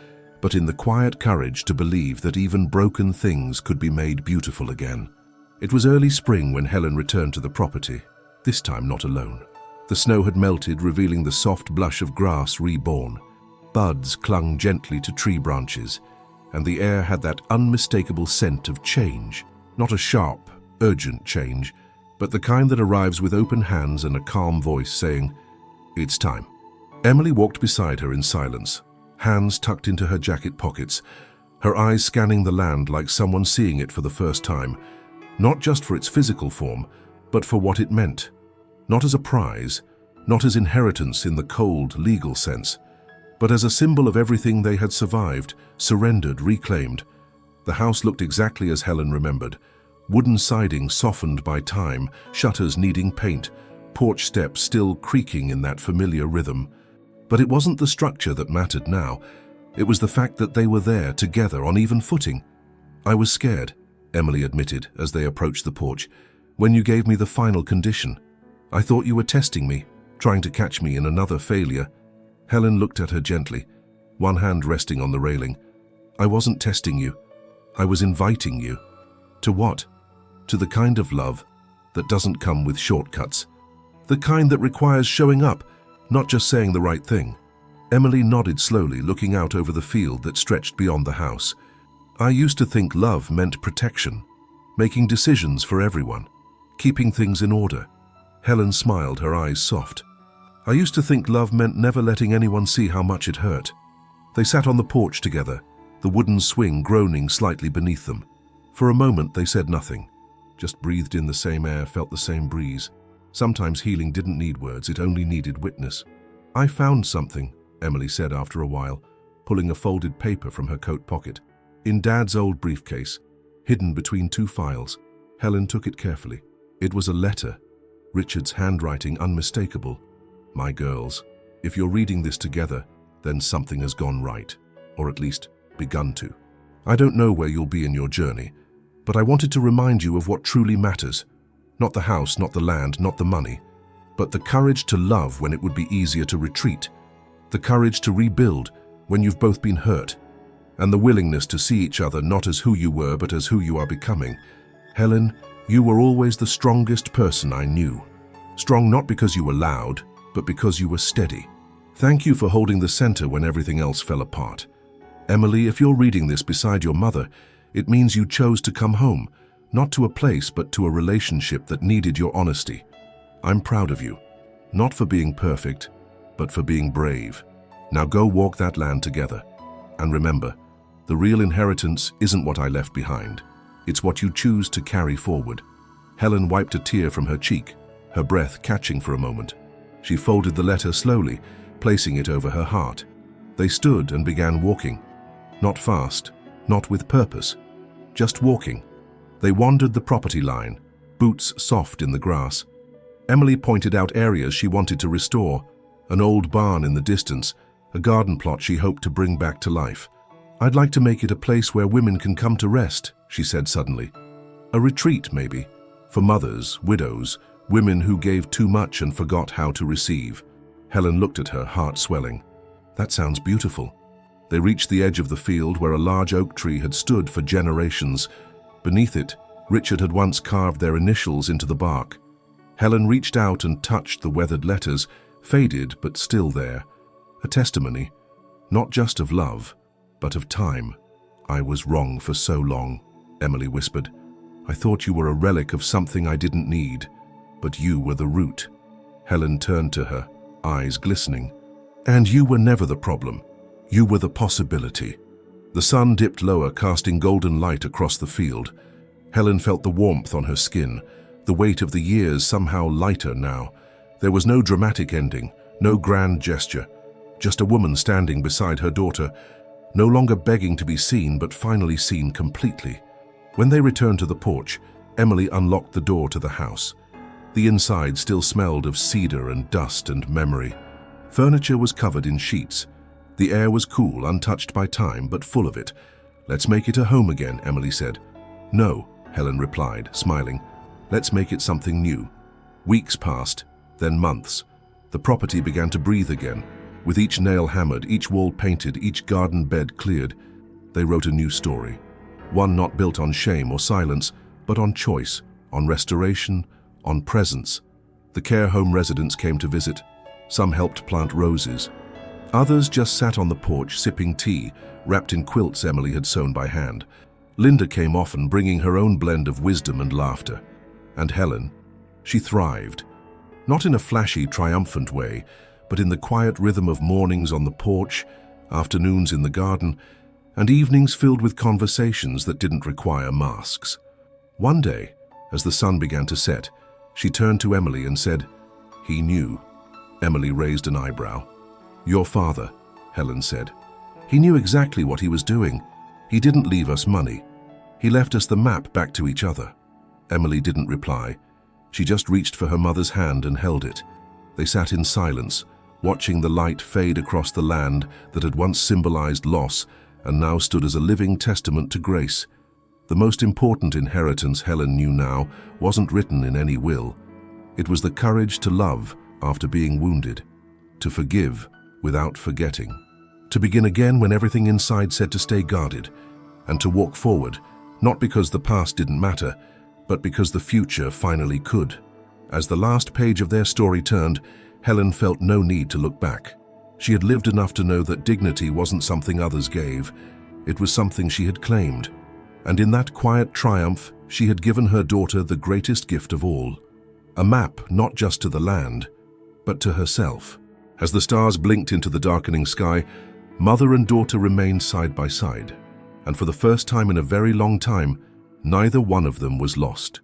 but in the quiet courage to believe that even broken things could be made beautiful again. It was early spring when Helen returned to the property, this time not alone. The snow had melted, revealing the soft blush of grass reborn. buds clung gently to tree branches, and the air had that unmistakable scent of change. Not a sharp, urgent change, but the kind that arrives with open hands and a calm voice saying, "It's time." Emily walked beside her in silence, hands tucked into her jacket pockets, her eyes scanning the land like someone seeing it for the first time, not just for its physical form, but for what it meant. Not as a prize, not as inheritance in the cold, legal sense, but as a symbol of everything they had survived, surrendered, reclaimed. The house looked exactly as Helen remembered. Wooden siding softened by time, shutters needing paint, porch steps still creaking in that familiar rhythm. But it wasn't the structure that mattered now. It was the fact that they were there together on even footing. "I was scared," Emily admitted as they approached the porch, "when you gave me the final condition. I thought you were testing me, trying to catch me in another failure." Helen looked at her gently, one hand resting on the railing. "I wasn't testing you. I was inviting you." "To what?" "To the kind of love that doesn't come with shortcuts. The kind that requires showing up, not just saying the right thing." Emily nodded slowly, looking out over the field that stretched beyond the house. "I used to think love meant protection, making decisions for everyone, keeping things in order." Helen smiled, her eyes soft. "I used to think love meant never letting anyone see how much it hurt." They sat on the porch together, the wooden swing groaning slightly beneath them. For a moment they said nothing, just breathed in the same air, felt the same breeze. Sometimes healing didn't need words, it only needed witness. "I found something," Emily said after a while, pulling a folded paper from her coat pocket. "In Dad's old briefcase, hidden between two files." Helen took it carefully. It was a letter, Richard's handwriting unmistakable. "My girls, if you're reading this together, then something has gone right, or at least begun to. I don't know where you'll be in your journey, but I wanted to remind you of what truly matters. Not the house, not the land, not the money, but the courage to love when it would be easier to retreat, the courage to rebuild when you've both been hurt, and the willingness to see each other not as who you were but as who you are becoming. Helen, you were always the strongest person I knew. Strong not because you were loud, but because you were steady. Thank you for holding the center when everything else fell apart. Emily, if you're reading this beside your mother, it means you chose to come home, not to a place but to a relationship that needed your honesty. I'm proud of you, not for being perfect, but for being brave. Now go walk that land together. And remember, the real inheritance isn't what I left behind. It's what you choose to carry forward." Helen wiped a tear from her cheek, her breath catching for a moment. She folded the letter slowly, placing it over her heart. They stood and began walking. Not fast, not with purpose, just walking. They wandered the property line, boots soft in the grass. Emily pointed out areas she wanted to restore, an old barn in the distance, a garden plot she hoped to bring back to life. "I'd like to make it a place where women can come to rest," she said suddenly. "A retreat, maybe, for mothers, widows, women who gave too much and forgot how to receive." Helen looked at her, heart swelling. "That sounds beautiful." They reached the edge of the field where a large oak tree had stood for generations. Beneath it, Richard had once carved their initials into the bark. Helen reached out and touched the weathered letters, faded but still there. A testimony, not just of love, but of time. "I was wrong for so long," Emily whispered. "I thought you were a relic of something I didn't need, but you were the root." Helen turned to her, eyes glistening. "And you were never the problem. You were the possibility." The sun dipped lower, casting golden light across the field. Helen felt the warmth on her skin, the weight of the years somehow lighter now. There was no dramatic ending, no grand gesture, just a woman standing beside her daughter, no longer begging to be seen but finally seen completely. When they returned to the porch, Emily unlocked the door to the house. The inside still smelled of cedar and dust and memory. Furniture was covered in sheets. The air was cool, untouched by time, but full of it. "Let's make it a home again," Emily said. "No," Helen replied, smiling. "Let's make it something new." Weeks passed, then months. The property began to breathe again, with each nail hammered, each wall painted, each garden bed cleared. They wrote a new story, one not built on shame or silence, but on choice, on restoration, on presence. The care home residents came to visit. Some helped plant roses. Others just sat on the porch sipping tea, wrapped in quilts Emily had sewn by hand. Linda came often, bringing her own blend of wisdom and laughter. And Helen, she thrived. Not in a flashy, triumphant way, but in the quiet rhythm of mornings on the porch, afternoons in the garden, and evenings filled with conversations that didn't require masks. One day, as the sun began to set, she turned to Emily and said, "He knew." Emily raised an eyebrow. "Your father," Helen said. "He knew exactly what he was doing. He didn't leave us money. He left us the map back to each other." Emily didn't reply. She just reached for her mother's hand and held it. They sat in silence, watching the light fade across the land that had once symbolized loss and now stood as a living testament to grace. The most important inheritance, Helen knew now, wasn't written in any will. It was the courage to love after being wounded, to forgive without forgetting, to begin again when everything inside said to stay guarded, and to walk forward, not because the past didn't matter, but because the future finally could. As the last page of their story turned, Helen felt no need to look back. She had lived enough to know that dignity wasn't something others gave. It was something she had claimed. And in that quiet triumph, she had given her daughter the greatest gift of all. A map not just to the land, but to herself. As the stars blinked into the darkening sky, mother and daughter remained side by side. And for the first time in a very long time, neither one of them was lost.